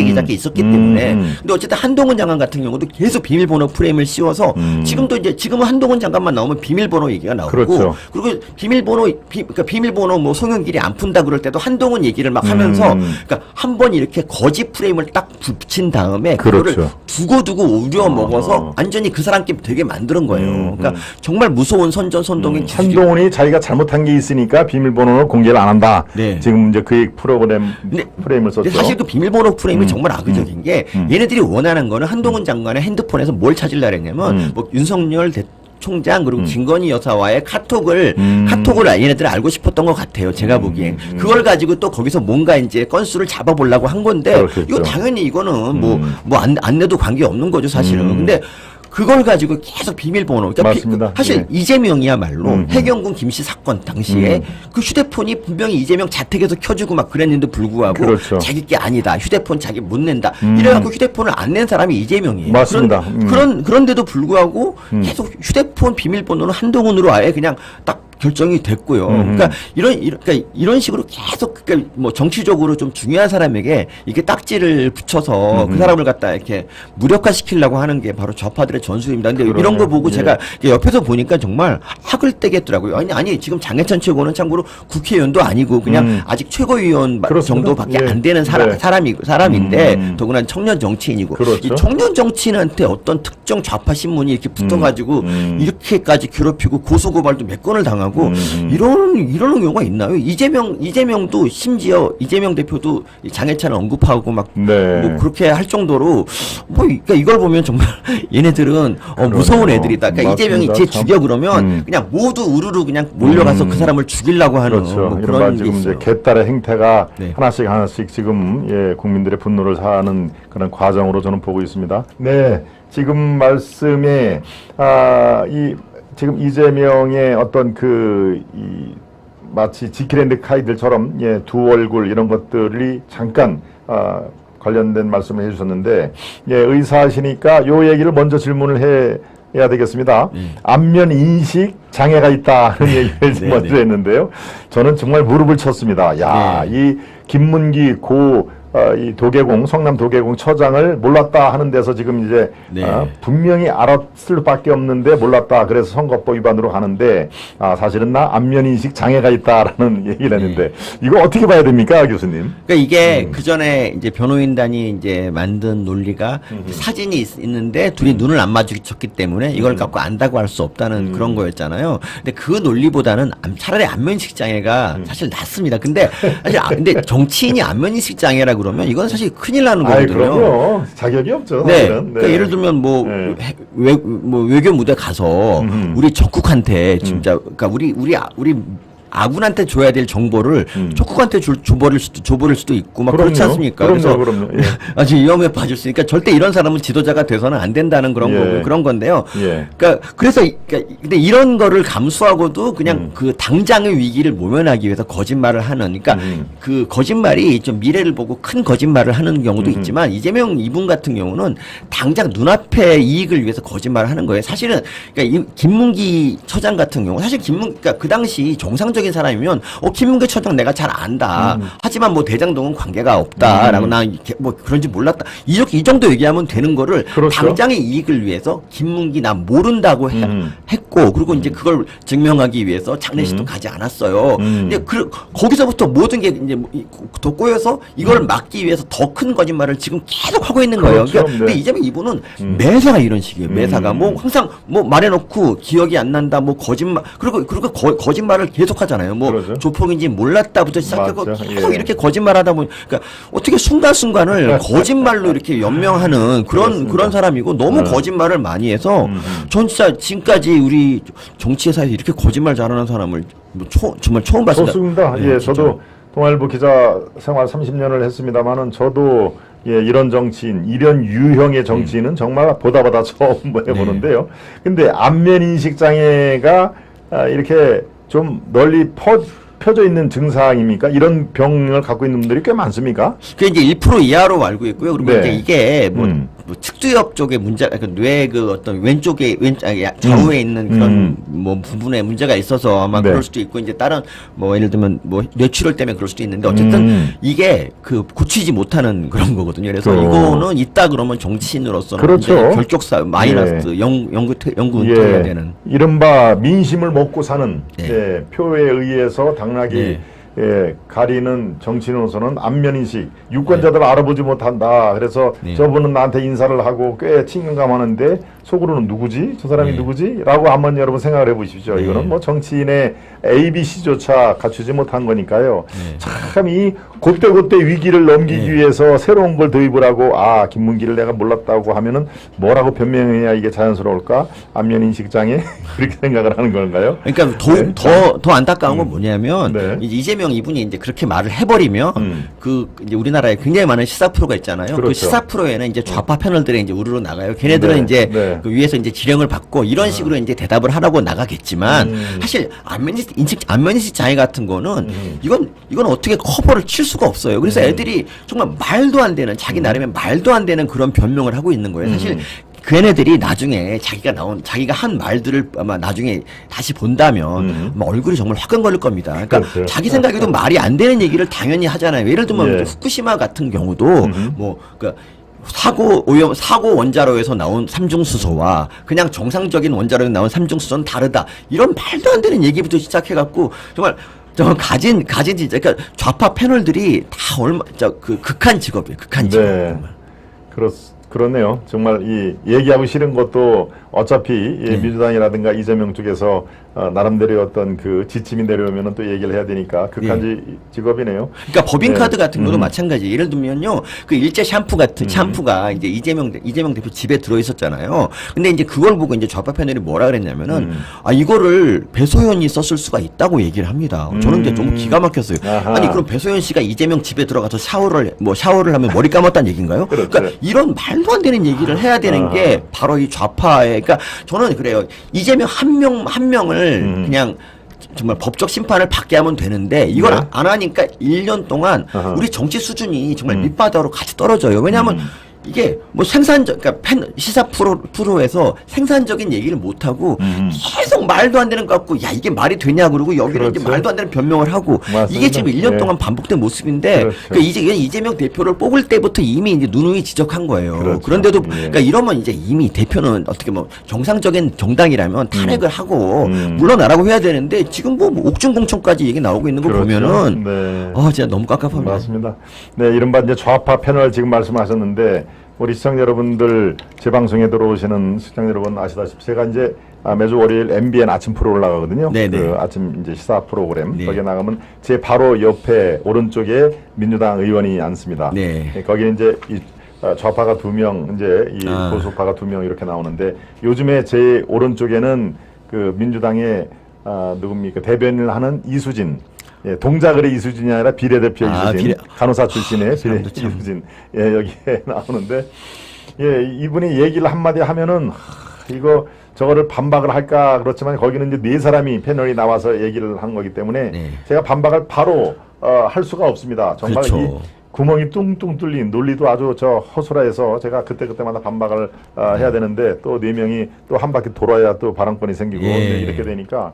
기자께 있었기 때문에. 근데 어쨌든 한동훈 장관 같은 경우도 계속 비밀번호 프레임을 씌워서 지금은 한동훈 장관만 나오면 비밀번호 얘기가 나오고 그렇죠. 그리고 그러니까 비밀번호 뭐 송영길이 안 푼다 그럴 때도 한동훈 얘기를 막 하면서 그러니까 한 번 이렇게 거짓 프레임을 딱 붙인 다음에 그거를 그렇죠. 두고두고 우려 먹어서 완전히 그 사람께 되게 만드는 거예요. 그러니까 정말 무서운 선동의 한동훈이 자기가 잘못한 게 있으니까 비밀번호를 공개를 안 한다. 네. 지금 이제 그 프레임을 썼죠. 근데 사실 그 비밀번호 프레임이 정말 악의적인 게 얘네들이 원하는 거는 한동훈 장관의 핸드폰에서 뭘 찾으려 했냐면 뭐 윤석열 총장 그리고 김건희 여사와의 카톡을 얘네들은 알고 싶었던 것 같아요. 제가 보기엔 그걸 가지고 또 거기서 뭔가 이제 건수를 잡아보려고 한 건데 그렇겠죠. 이거 당연히 이거는 뭐 안 내도 관계 없는 거죠 사실은. 근데 그걸 가지고 계속 비밀번호. 그러니까 맞습니다. 사실 예. 이재명이야말로 해경군 김씨 사건 당시에 그 휴대폰이 분명히 이재명 자택에서 켜주고 막 그랬는데 불구하고 그렇죠. 자기 게 아니다. 휴대폰 자기 못 낸다. 이래갖고 휴대폰을 안 낸 사람이 이재명이에요. 맞습니다. 그런데도 불구하고 계속 휴대폰 비밀번호는 한동훈으로 아예 그냥 딱 결정이 됐고요. 그러니까 이런 식으로 계속 그러니까 뭐 정치적으로 좀 중요한 사람에게 이게 딱지를 붙여서 그 사람을 갖다 이렇게 무력화시키려고 하는 게 바로 좌파들의 전술입니다. 근데 이런 거 보고 제가 옆에서 보니까 정말 학을 떼겠더라고요. 아니 지금 장해찬 최고는 참고로 국회의원도 아니고 그냥 아직 최고위원 정도밖에 안 되는 사람인데 더구나 청년 정치인이고 이 청년 정치인한테 어떤 특정 좌파 신문이 이렇게 붙어가지고 이렇게까지 괴롭히고 고소고발도 몇 건을 당하고 이러는 경우가 있나요? 이재명도 심지어 이재명 대표도 장해찬을 언급하고 막 뭐 그렇게 할 정도로 뭐 그러니까 이걸 보면 정말 얘네들은 무서운 애들이다. 그러니까 이재명이 쟤 죽여 그러면 그냥 모두 우르르 그냥 몰려가서 그 사람을 죽이려고 하는 뭐 그런 게 지금 있어요. 이제 개딸의 행태가 하나씩 지금 국민들의 분노를 사는 그런 과정으로 저는 보고 있습니다. 네, 지금 말씀에 지금 이재명의 어떤 마치 지킬앤드 카이들처럼 두 얼굴 이런 것들이 잠깐 관련된 말씀을 해주셨는데 의사시니까 요 얘기를 먼저 질문을 해야 되겠습니다. 안면 인식 장애가 있다는 얘기를 먼저 했는데요. 저는 정말 무릎을 쳤습니다. 이 김문기 이 도계공 성남 도계공 처장을 몰랐다 하는 데서 지금 이제 분명히 알았을 수밖에 없는데 몰랐다. 그래서 선거법 위반으로 가는데 사실은 나 안면인식 장애가 있다라는 얘기를 했는데 이거 어떻게 봐야 됩니까, 교수님? 그러니까 이게 그 전에 이제 변호인단이 이제 만든 논리가 사진이 있는데 둘이 눈을 안 마주쳤기 때문에 이걸 갖고 안다고 할 수 없다는 그런 거였잖아요. 근데 그 논리보다는 차라리 안면인식 장애가 사실 낫습니다. 근데 사실 근데 정치인이 안면인식 장애라고 그러면 이건 사실 큰일 나는 거거든요. 그럼요. 자격이 없죠. 그러니까 예를 들면 뭐 외교 무대 가서 우리 적국한테 진짜 그러니까 우리 아군한테 줘야 될 정보를 적국한테 줘버릴 수도 있고 막 그렇지 않습니까? 그래서 아주 위험에 빠질 수 있으니까 절대 이런 사람은 지도자가 돼서는 안 된다는 그런 거고 그런 건데요. 그러니까 근데 이런 거를 감수하고도 그냥 그 당장의 위기를 모면하기 위해서 거짓말을 하는 그러니까 그 거짓말이 좀 미래를 보고 큰 거짓말을 하는 경우도 있지만 이재명 이분 같은 경우는 당장 눈앞의 이익을 위해서 거짓말을 하는 거예요. 사실은 그러니까 김문기 처장 같은 경우 사실 그러니까 그 당시 정상적인 사람이면 김문기 처장 내가 잘 안다. 하지만 뭐 대장동은 관계가 없다라고 나 뭐 그런지 몰랐다. 이 정도 얘기하면 되는 거를 당장의 이익을 위해서 김문기 나 모른다고 했고 그리고 이제 그걸 증명하기 위해서 장례식도 가지 않았어요. 근데 거기서부터 모든 게 이제 더 꼬여서 이걸 막기 위해서 더 큰 거짓말을 지금 계속 하고 있는 거예요. 그러니까 근데 이재명 이분은 매사가 이런 식이에요. 매사가 뭐 항상 뭐 말해놓고 기억이 안 난다. 뭐 거짓말 그리고 거짓말을 계속 하잖아요. 뭐 조폭인지 몰랐다부터 시작하고 계속 이렇게 거짓말하다 보니 그러니까 어떻게 순간순간을 거짓말로 이렇게 연명하는 그런 사람이고 너무 거짓말을 많이 해서 전 진짜 지금까지 우리 정치회사에서 이렇게 거짓말 잘하는 사람을 정말 처음 봤습니다. 좋습니다. 저도 동아일보 기자 생활 30년을 했습니다만은 저도 이런 정치인, 이런 유형의 정치인은 정말 보다 처음 해보는데요. 근데 안면인식 장애가 이렇게 좀 널리 펴져 있는 증상입니까? 이런 병을 갖고 있는 분들이 꽤 많습니까? 그게 이제 1% 이하로 알고 있고요. 그리고 이제 이게 뭐 측두엽 쪽에 문제, 뇌 어떤 왼쪽에 좌우에 있는 그런 뭐 부분에 문제가 있어서 아마 그럴 수도 있고 이제 다른 뭐 예를 들면 뭐 뇌출혈 때문에 그럴 수도 있는데 어쨌든 이게 고치지 못하는 그런 거거든요. 그래서 이거는 있다 그러면 정치인으로서는 결격사 마이너스 연구 은퇴해야 되는. 이른바 민심을 먹고 사는 표에 의해서 당나귀 가리는 정치인으로서는 안면인식 유권자들 알아보지 못한다. 그래서 저분은 나한테 인사를 하고 꽤 친근감하는데 속으로는 누구지? 저 사람이 누구지? 라고 한번 여러분 생각을 해보십시오. 이거는 뭐 정치인의 ABC조차 갖추지 못한 거니까요. 참 이 그때 위기를 넘기기 위해서 새로운 걸 도입을 하고 김문기를 내가 몰랐다고 하면은 뭐라고 변명해야 이게 자연스러울까? 안면인식 장애? 그렇게 생각을 하는 건가요? 그러니까 더 안타까운 건 뭐냐면 이재명 이분이 이제 그렇게 말을 해버리면 이제 우리나라에 굉장히 많은 시사 프로가 있잖아요. 그 시사 프로에는 이제 좌파 패널들이 이제 우르르 나가요. 걔네들은 이제 그 위에서 이제 지령을 받고 이런 식으로 이제 대답을 하라고 나가겠지만 사실 안면인식 장애 같은 거는 이건 어떻게 커버를 칠 수가 없어요. 그래서 애들이 정말 말도 안 되는 자기 나름의 말도 안 되는 그런 변명을 하고 있는 거예요. 사실 걔네들이 나중에 자기가 한 말들을 아마 나중에 다시 본다면 아마 얼굴이 정말 화끈거릴 겁니다. 그러니까 그렇죠. 자기 생각에도 말이 안 되는 얘기를 당연히 하잖아요. 예를 들면 예. 후쿠시마 같은 경우도 사고 원자로에서 나온 삼중수소와 그냥 정상적인 원자로에서 나온 삼중수소는 다르다. 이런 말도 안 되는 얘기부터 시작해갖고 정말 가진 진짜 그러니까 좌파 패널들이 다 극한 직업이에요. 극한 직업. 네. 그렇네요. 정말 이 얘기하고 싫은 것도 어차피 민주당이라든가 이재명 쪽에서 나름대로 어떤 그 지침이 내려오면은 또 얘기를 해야 되니까 극한 직업이네요. 그러니까 법인카드 같은 것도 마찬가지. 예를 들면요, 그 일제 샴푸 같은 샴푸가 이제 이재명 대표 집에 들어 있었잖아요. 근데 이제 그걸 보고 이제 좌파 패널이 뭐라 그랬냐면은 이거를 배소연이 썼을 수가 있다고 얘기를 합니다. 저는 이제 너무 기가 막혔어요. 아하. 아니 그럼 배소연 씨가 이재명 집에 들어가서 샤워를 하면 머리 감았다는 얘기인가요? 그렇죠. 그러니까 이런 말도 안 되는 얘기를 해야 되는 게 바로 이 좌파의, 그러니까 저는 그래요. 이재명 한 명을 그냥 정말 법적 심판을 받게 하면 되는데 이걸 네. 안 하니까 1년 동안 우리 정치 수준이 정말 밑바닥으로 같이 떨어져요. 왜냐하면 이게 뭐 그러니까 시사 프로에서 생산적인 얘기를 못 하고 계속 말도 안 되는 거 갖고 야 이게 말이 되냐 그러고 여기는 이제 그렇죠. 말도 안 되는 변명을 하고 맞습니다. 이게 지금 1년 예. 동안 반복된 모습인데 그렇죠. 그러니까 이재명 대표를 뽑을 때부터 이미 이제 누누이 지적한 거예요. 그렇죠. 그런데도 예. 그러니까 이러면 이제 이미 대표는 어떻게 뭐 정상적인 정당이라면 탄핵을 하고 물러나라고 해야 되는데 지금 뭐 옥중공천까지 얘기 나오고 있는 거 그렇죠. 보면은 네. 진짜 너무 깝깝합니다. 맞습니다. 네, 이른바 이제 좌파 패널 지금 말씀하셨는데 우리 시청자 여러분들 제 방송에 들어오시는 시청자 여러분 아시다시피 제가 이제 매주 월요일 MBN 아침 프로 올라가거든요. 네네. 그 아침 이제 시사 프로그램 네. 거기에 나가면 제 바로 옆에 오른쪽에 민주당 의원이 앉습니다. 네. 거기는 이제 이 좌파가 2명 이제 이 보수파가 2명 이렇게 나오는데 요즘에 제 오른쪽에는 그 민주당의 누굽니까 대변인을 하는 이수진. 예, 동작을의 이수진이 아니라 비례대표 이수진, 간호사 출신의 이수진, 예, 여기에 나오는데, 예, 이분이 얘기를 한마디 하면은, 이거, 저거를 반박을 할까, 그렇지만 거기는 이제 4사람이 패널이 나와서 얘기를 한 거기 때문에, 네. 제가 반박을 바로, 할 수가 없습니다. 정말 그렇죠. 이 구멍이 뚱뚱 뚫린 논리도 아주 허술해서 제가 그때마다 반박을 해야 되는데, 또 4명이 또 한 바퀴 돌아야 또 발언권이 생기고, 예. 이렇게 되니까,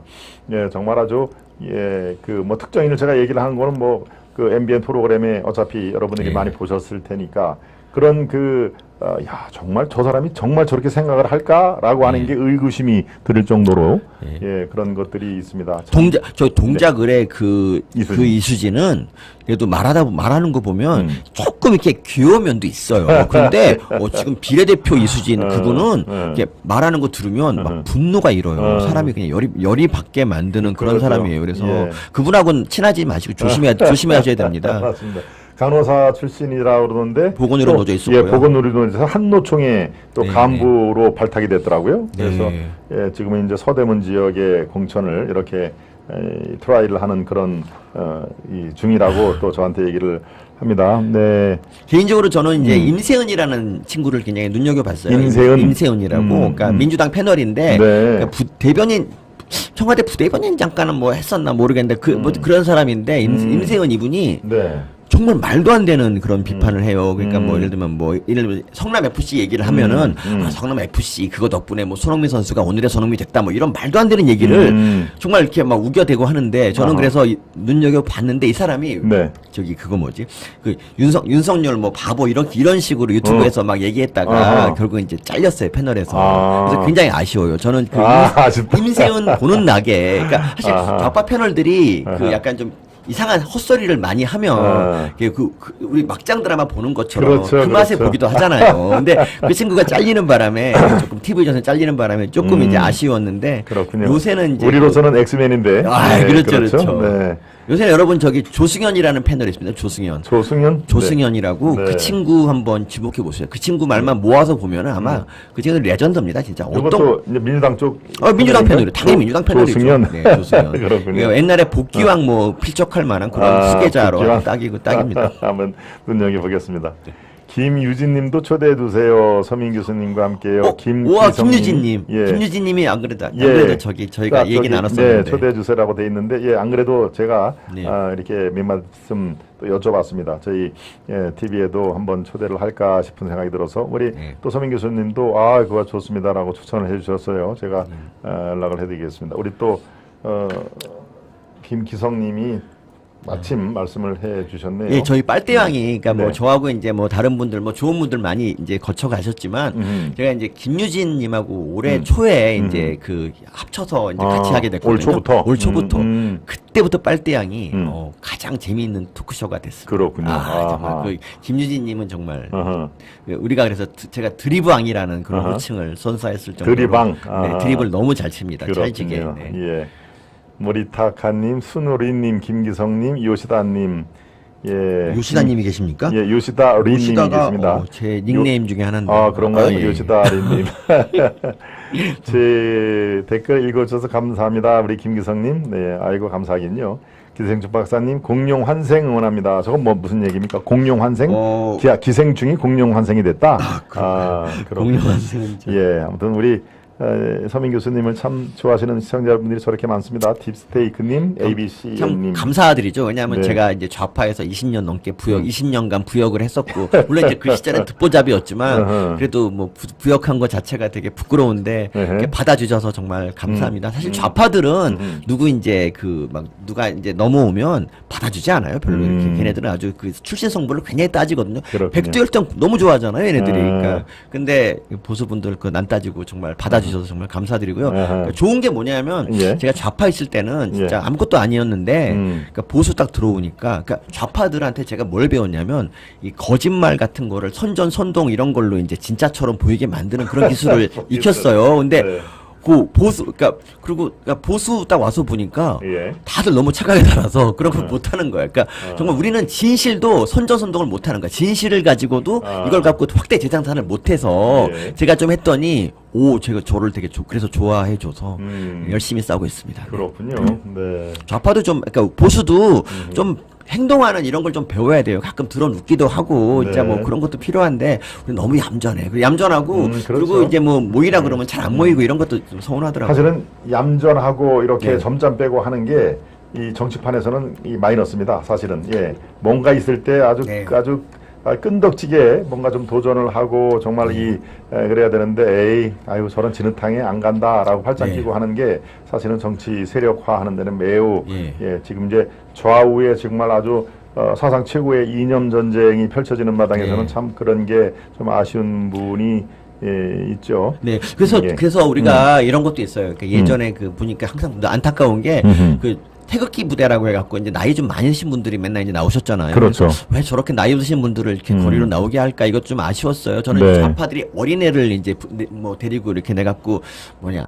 예, 정말 아주, 예, 그 뭐 특정인을 제가 얘기를 하는 거는 뭐 그 MBN 프로그램에 어차피 여러분들이 많이 보셨을 테니까 그런 야 정말 저 사람이 정말 저렇게 생각을 할까라고 하는 게 의구심이 들 정도로 예, 그런 것들이 있습니다. 동작을의 그 이수진은 그래도 말하는 거 보면 조금 이렇게 귀여운 면도 있어요. 그런데 지금 비례대표 이수진 그분은 이렇게 말하는 거 들으면 막 분노가 일어요. 사람이 그냥 열이 받게 만드는 그런 그렇죠. 사람이에요. 그래서 예. 그분하고는 친하지 마시고 조심하셔야 됩니다. 맞습니다. 간호사 출신이라고 그러는데 보건의료 노조에 있었고요. 예, 보건의료 노조에서 한노총에 또 네. 간부로 발탁이 됐더라고요. 그래서 네. 예, 지금은 이제 서대문 지역의 공천을 이렇게 트라이를 하는 그런 이 중이라고 또 저한테 얘기를 합니다. 네. 개인적으로 저는 이제 임세은이라는 친구를 굉장히 눈여겨봤어요. 임세은이라고. 그러니까 민주당 패널인데 네. 그러니까 청와대 부대변인 잠깐은 뭐 했었나 모르겠는데 뭐 그런 사람인데 임세은 이분이 네. 정말 말도 안 되는 그런 비판을 해요. 그러니까 뭐 예를 들면 성남 FC 얘기를 하면은 성남 FC 그거 덕분에 뭐 손흥민 선수가 오늘의 손흥민이 됐다 뭐 이런 말도 안 되는 얘기를 정말 이렇게 막 우겨대고 하는데 저는 그래서 눈여겨 봤는데 이 사람이 네. 저기 그거 뭐지 그 윤석열 뭐 바보 이런 식으로 유튜브에서 막 얘기했다가 결국 이제 잘렸어요 패널에서. 그래서 굉장히 아쉬워요. 저는 임세훈 보는 낙에 그러니까 사실 좌파 패널들이 그 약간 좀 이상한 헛소리를 많이 하면 우리 막장 드라마 보는 것처럼 그렇죠, 그 맛에 그렇죠. 보기도 하잖아요. 근데 그 친구가 잘리는 바람에 조금 TV 전에 잘리는 바람에 조금 이제 아쉬웠는데 그렇군요. 요새는 이제 우리로서는 엑스맨인데. 네, 그렇죠. 네. 요새 여러분 저기 조승현이라는 패널이 있습니다. 조승현이라고 네. 그 친구 한번 지목해 보세요. 그 친구 말만 모아서 보면은 아마 그 친구는 레전드입니다. 진짜. 이것도 이제 민주당 쪽. 민주당 패널이 당연히 민주당 패널이죠. 조승현. 네, 조승현. 그렇군요. 옛날에 복귀왕 뭐 필적할 만한 그런 후계자로 딱입니다. 한번 눈여겨 보겠습니다. 김유진님도 초대해 주세요. 서민 교수님과 함께요. 우와, 김유진님. 예. 김유진님이 안 그래도 저희가 얘기 나눴었는데. 네, 초대해 주세요라고 돼 있는데, 예, 안 그래도 제가 네. 이렇게 몇 말씀 또 여쭤봤습니다. 저희 TV에도 한번 초대를 할까 싶은 생각이 들어서 우리 또 서민 교수님도 그거 좋습니다라고 추천을 해주셨어요. 제가 연락을 해드리겠습니다. 우리 또 김기성님이 마침 말씀을 해주셨네요. 예, 저희 빨대왕이, 그러니까 뭐 저하고 이제 뭐 다른 분들, 뭐 좋은 분들 많이 이제 거쳐 가셨지만, 제가 이제 김유진님하고 올해 초에 이제 그 합쳐서 이제 같이 하게 됐거든요. 올 초부터. 그때부터 빨대왕이 가장 재미있는 토크쇼가 됐습니다. 그렇군요. 정말 그 김유진님은 정말 우리가 그래서 제가 드리브왕이라는 그런 호칭을 선사했을 정도로 드리방. 네, 드립을 너무 잘 칩니다. 그렇군요. 잘 치게. 네. 예. 모리타카님, 수노리님, 김기성님, 요시다님, 예. 요시다님이 계십니까? 예, 요시다리님이 계십니다. 제 닉네임 중에 하나인데. 그런가요? 예. 요시다리님. 제 댓글 읽어주셔서 감사합니다. 우리 김기성님. 네, 아이고 감사하긴요. 기생충 박사님, 공룡 환생 응원합니다. 저건 뭐 무슨 얘기입니까? 공룡 환생? 기생충이 공룡 환생이 됐다. 공룡 환생은 예, 아무튼 우리 서민 교수님을 참 좋아하시는 시청자분들이 저렇게 많습니다. 딥스테이크님, ABC님. 참 감사드리죠. 왜냐하면 네. 제가 이제 좌파에서 20년 넘게 20년간 부역을 했었고, 물론 이제 그 시절엔 듣보잡이었지만, 그래도 뭐 부역한 것 자체가 되게 부끄러운데, 이렇게 받아주셔서 정말 감사합니다. 사실 좌파들은 누구 이제 누가 이제 넘어오면 받아주지 않아요. 별로 이렇게. 걔네들은 아주 그 출신 성분을 굉장히 따지거든요. 그렇군요. 백두혈통 너무 좋아하잖아요. 얘네들이. 그러니까. 근데 보수분들 그거 안 따지고 정말 받아주셔서 정말 감사드리고요. 그러니까 좋은 게 뭐냐면 제가 좌파 있을 때는 진짜 아무것도 아니었는데 그러니까 보수 딱 들어오니까 그러니까 좌파들한테 제가 뭘 배웠냐면 이 거짓말 같은 거를 선전 선동 이런 걸로 이제 진짜처럼 보이게 만드는 그런 기술을 익혔어요. 근데 그 보수 그러니까 보수 딱 와서 보니까 다들 너무 착하게 살아서 그런 걸 못하는 거야. 그러니까 정말 우리는 진실도 선전선동을 못하는 거야. 진실을 가지고도 이걸 갖고 확대 재생산을 못해서 제가 좀 했더니 제가 저를 되게 그래서 좋아해줘서 열심히 싸우고 있습니다. 그렇군요. 네. 좌파도 그러니까 보수도 좀 행동하는 이런 걸 좀 배워야 돼요. 가끔 드론 웃기도 하고, 진짜 뭐 그런 것도 필요한데, 우리 너무 얌전해. 얌전하고, 그렇죠. 그리고 이제 뭐 모이라 그러면 잘 안 모이고 이런 것도 좀 서운하더라고요. 사실은 얌전하고 이렇게 점점 빼고 하는 게 이 정치판에서는 이 마이너스입니다. 사실은. 예. 뭔가 있을 때 아주 끈덕지게 뭔가 좀 도전을 하고 정말 그래야 되는데 아유 저런 진흙탕에 안 간다라고 팔짱 끼고 하는 게 사실은 정치 세력화하는 데는 매우 지금 이제 좌우에 정말 아주 사상 최고의 이념 전쟁이 펼쳐지는 마당에서는 참 그런 게 좀 아쉬운 부분이 있죠. 네, 그래서 우리가 이런 것도 있어요. 그러니까 예전에 보니까 항상 안타까운 게 태극기 부대라고 해갖고 이제 나이 좀 많으신 분들이 맨날 이제 나오셨잖아요. 그렇죠. 왜 저렇게 나이 드신 분들을 이렇게 거리로 나오게 할까? 이것 좀 아쉬웠어요. 저는 좌파들이 어린애를 이제 뭐 데리고 이렇게 내갖고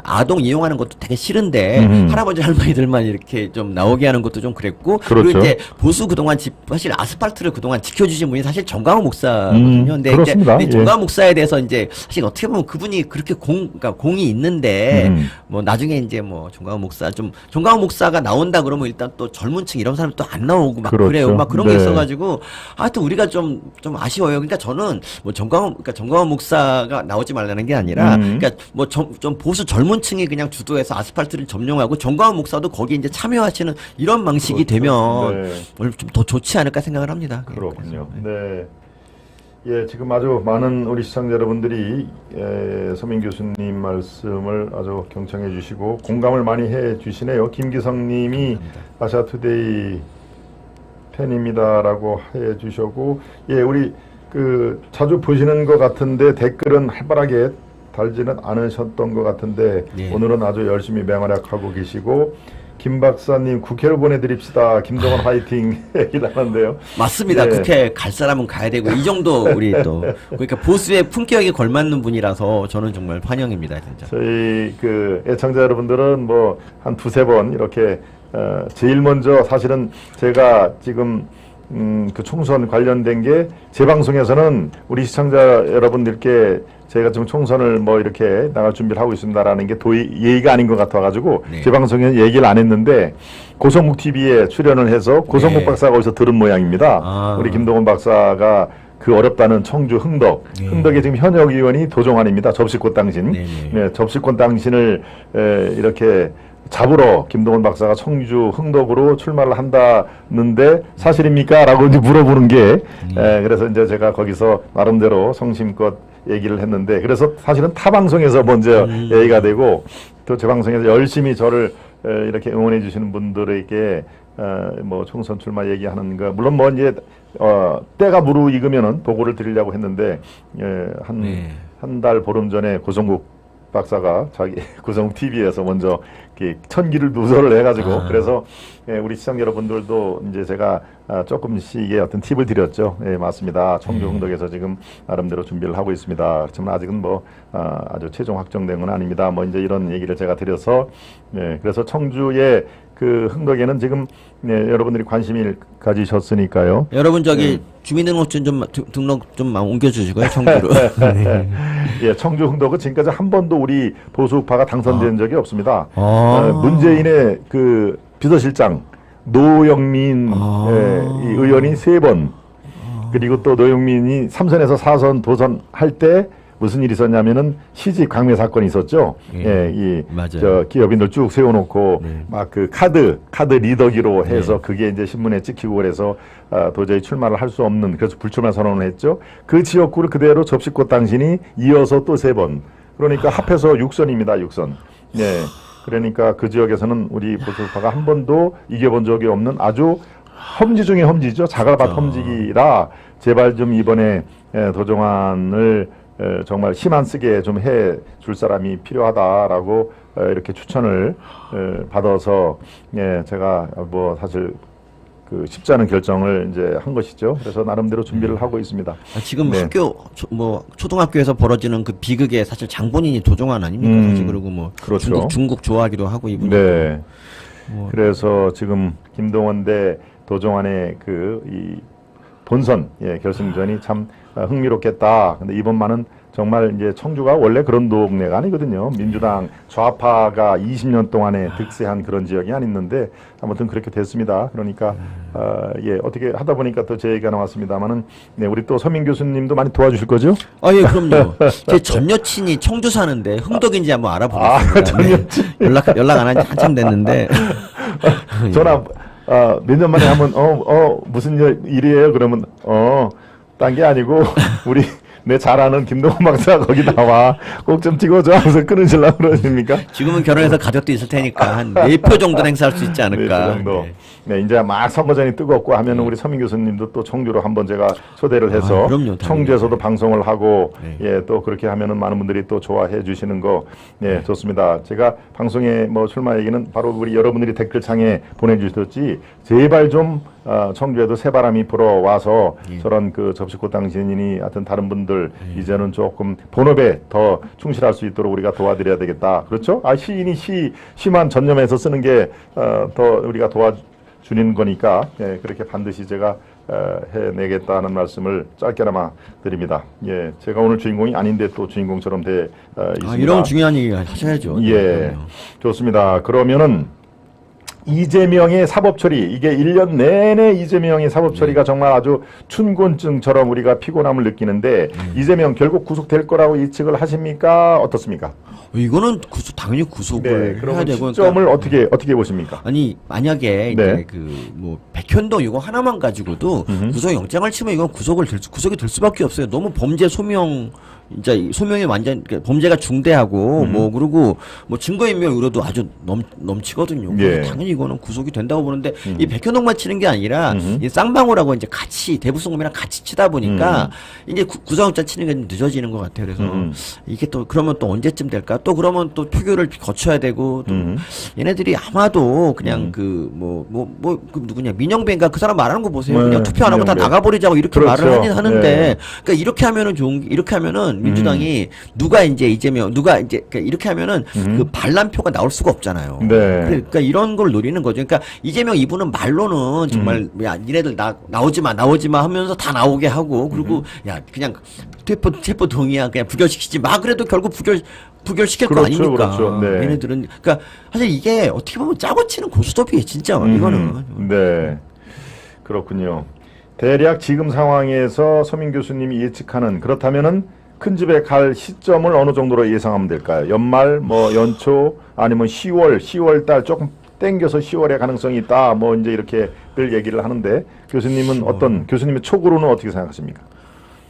아동 이용하는 것도 되게 싫은데 할아버지 할머니들만 이렇게 좀 나오게 하는 것도 좀 그랬고 그리고 이제 보수 그동안 사실 아스팔트를 그동안 지켜주신 분이 사실 정광호 목사거든요. 근데 이제 정광호 목사에 대해서 이제 사실 어떻게 보면 그분이 그렇게 그러니까 공이 있는데 뭐 나중에 이제 뭐 정광호 목사가 나온다 그러면 일단 또 젊은 층 이런 사람 또 안 나오고 막 그래요. 막 그런 게 있어가지고 하여튼 우리가 좀 아쉬워요. 그러니까 저는 뭐 정광훈 목사가 나오지 말라는 게 아니라 그러니까 뭐 좀 보수 젊은 층이 그냥 주도해서 아스팔트를 점령하고 정광훈 목사도 거기 이제 참여하시는 이런 방식이 되면 오늘 좀 더 좋지 않을까 생각을 합니다. 그렇군요. 네. 예, 지금 아주 많은 우리 시청자 여러분들이 서민 교수님 말씀을 아주 경청해 주시고 공감을 많이 해 주시네요. 김기성 님이 아시아투데이 팬입니다라고 해 주셨고 우리 자주 보시는 것 같은데 댓글은 활발하게 달지는 않으셨던 것 같은데 오늘은 아주 열심히 맹활약하고 계시고 김 박사님 국회를 보내드립시다. 김동원 화이팅 이라는데요. 맞습니다. 국회 갈 사람은 가야 되고 이 정도 우리 또 그러니까 보수의 품격에 걸맞는 분이라서 저는 정말 환영입니다. 진짜. 저희 애청자 여러분들은 뭐 한 두세 번 이렇게 제일 먼저 사실은 제가 지금 그 총선 관련된 게 제 방송에서는 우리 시청자 여러분들께 제가 지금 총선을 뭐 이렇게 나갈 준비를 하고 있습니다라는 게 예의가 아닌 것 같아가지고 제 방송에는 얘기를 안 했는데 고성묵 TV에 출연을 해서 고성묵 박사가 어디서 들은 모양입니다. 우리 김동원 박사가 그 어렵다는 청주 흥덕. 흥덕의 지금 현역 의원이 도종환입니다. 접시꽃 당신. 네, 접시꽃 당신을 이렇게 잡으러 김동원 박사가 청주 흥덕으로 출마를 한다는데 사실입니까? 라고 이제 물어보는 게 그래서 이제 제가 거기서 나름대로 성심껏 얘기를 했는데 그래서 사실은 타 방송에서 먼저 얘기가 되고 또 제 방송에서 열심히 저를 이렇게 응원해 주시는 분들에게 뭐 총선 출마 얘기하는 거 물론 뭐 이제 때가 무르익으면은 보고를 드리려고 했는데 한 달 보름 전에 고성국 박사가 자기 구성 TV에서 먼저 천기를 누설을 해가지고 그래서 우리 시청자 여러분들도 이제 제가 조금씩의 어떤 팁을 드렸죠. 예, 맞습니다. 청주 흥덕에서 지금 나름대로 준비를 하고 있습니다. 그렇지만 아직은 뭐 아주 최종 확정된 건 아닙니다. 뭐 이제 이런 얘기를 제가 드려서 그래서 청주의 그 흥덕에는 지금 여러분들이 관심을 가지셨으니까요. 여러분 저기 주민등록증 좀 등록 좀 옮겨주시고요 청주로. 예, 청주 흥덕은 지금까지 한 번도 우리 보수파가 당선된 적이 없습니다. 문재인의 그 비서실장 노영민 이 의원이 3번 그리고 또 노영민이 3선에서 4선 도전할 때 무슨 일이 있었냐면은 시집 강매 사건이 있었죠. 저 기업인들 쭉 세워놓고 막 그 카드 리더기로 해서 그게 이제 신문에 찍히고 그래서 도저히 출마를 할 수 없는 그래서 불출마 선언을 했죠. 그 지역구를 그대로 접시꽃 당신이 이어서 또 3번. 그러니까 합해서 6선입니다. 6선. 네. 그러니까 그 지역에서는 우리 보수파가 한 번도 이겨본 적이 없는 아주 험지 중에 험지죠. 자갈밭 험지기라 제발 좀 이번에 도종환을 정말 힘 안 쓰게 좀 해 줄 사람이 필요하다라고 이렇게 추천을 받아서 제가 뭐 사실 그 쉽지 않은 결정을 이제 한 것이죠. 그래서 나름대로 준비를 하고 있습니다. 지금 학교 뭐 초등학교에서 벌어지는 그 비극의 사실 장본인이 도종환 아닙니까? 사실 그리고 뭐 그렇죠. 중국 좋아하기도 하고 이분. 네. 그래서 지금 김동원 대 도종환의 그 이 본선 결승전이 참 흥미롭겠다. 근데 이번만은 정말 이제 청주가 원래 그런 동네가 아니거든요. 민주당 좌파가 20년 동안에 득세한 그런 지역이 아닌데 아무튼 그렇게 됐습니다. 그러니까 어떻게 하다 보니까 또 제 얘기가 나왔습니다만은 우리 또 서민 교수님도 많이 도와주실 거죠? 예, 그럼요. 제 전 여친이 청주 사는데 흥덕인지 한번 알아보겠습니다. 전 여친 연락 안 한 지 한참 됐는데 전화 몇 년 만에 하면 무슨 일이에요? 그러면 딴 게 아니고 우리 내 잘 아는 김동원 박사 거기 나와 꼭 좀 찍어줘 하면서 끊으시려고 그러십니까? 지금은 결혼해서 가족도 있을 테니까 한 4표 정도는 행사할 수 있지 않을까. 4표 정도. 이제 막 선거전이 뜨겁고 하면 우리 서민 교수님도 또 청주로 한번 제가 초대를 해서 그럼요, 청주에서도 방송을 하고 또 그렇게 하면은 많은 분들이 또 좋아해 주시는 거 좋습니다. 제가 방송에 뭐 출마 얘기는 바로 우리 여러분들이 댓글창에 보내주셨지 제발 좀 청주에도 새바람이 불어와서 저런 그 접시꽃 당신이니 하여튼 다른 분들 이제는 조금 본업에 더 충실할 수 있도록 우리가 도와드려야 되겠다. 그렇죠? 시인이 시만 전념해서 쓰는 게 더 우리가 도와주는 거니까 그렇게 반드시 제가 해내겠다는 말씀을 짧게나마 드립니다. 제가 오늘 주인공이 아닌데 또 주인공처럼 돼 있습니다. 이런 중요한 얘기 하셔야죠. 좋습니다. 그러면은 이재명의 사법 처리, 이게 1년 내내 이재명의 사법 처리가 정말 아주 춘곤증처럼 우리가 피곤함을 느끼는데 이재명 결국 구속될 거라고 예측을 하십니까? 어떻습니까? 이거는 당연히 구속을 해야 되고. 시점을 그러니까, 어떻게 보십니까? 아니 만약에 이제 그 뭐 백현동 이거 하나만 가지고도 구속영장을 치면 이건 구속이 될 수밖에 없어요. 너무 범죄 소명. 이제 소명이 완전 범죄가 중대하고 뭐 그리고 뭐 증거인멸 우려도 아주 넘치거든요. 당연히 이거는 구속이 된다고 보는데 이 백현동만 치는 게 아니라 이 쌍방울하고 이제 같이 대부송금이랑 같이 치다 보니까 이제 구속영장 치는 게 좀 늦어지는 것 같아요. 그래서 이게 또 그러면 또 언제쯤 될까? 또 그러면 또 표결을 거쳐야 되고 또 얘네들이 아마도 그냥 그 누구냐 민영배인가 그 사람 말하는 거 보세요. 그냥 투표 안 하고 다 나가버리자고 이렇게 말을 하는데 그러니까 이렇게 하면은 이렇게 하면은 민주당이 누가 이제 이렇게 하면은 그 반란표가 나올 수가 없잖아요. 그러니까 이런 걸 노리는 거죠. 그러니까 이재명 이분은 말로는 정말 야 니네들 나오지 마 하면서 다 나오게 하고 그리고 야 그냥 체포 동의야 그냥 부결시키지 마 그래도 결국 부결시킬 거 아니니까. 얘네들은 그러니까 사실 이게 어떻게 보면 짜고 치는 고스톱이에요 진짜 이거는. 그렇군요. 대략 지금 상황에서 서민 교수님이 예측하는 그렇다면은 큰 집에 갈 시점을 어느 정도로 예상하면 될까요? 연말, 뭐 연초, 아니면 10월 달 조금 땡겨서 10월에 가능성이 있다. 뭐 이제 이렇게 늘 얘기를 하는데 교수님은 교수님의 촉으로는 어떻게 생각하십니까?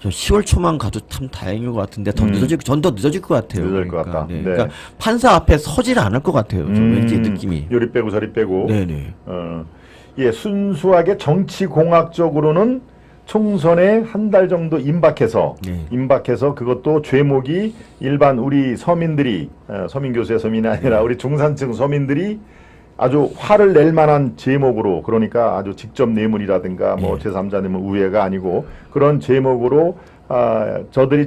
10월 초만 가도 참 다행인 것 같은데 더 전 더 늦어질 것 같아요. 늦어질 것 같다. 네. 네. 그러니까 판사 앞에 서질 않을 것 같아요. 좀 왠지 느낌이. 요리 빼고 저리 빼고. 네네. 예, 순수하게 정치공학적으로는 총선에 한 달 정도 임박해서 그것도 죄목이 일반 우리 서민들이 서민 교수의 서민이 아니라 우리 중산층 서민들이 아주 화를 낼 만한 제목으로 그러니까 아주 직접 뇌물이라든가 뭐 제3자 뇌물 우회가 아니고 그런 제목으로 저들이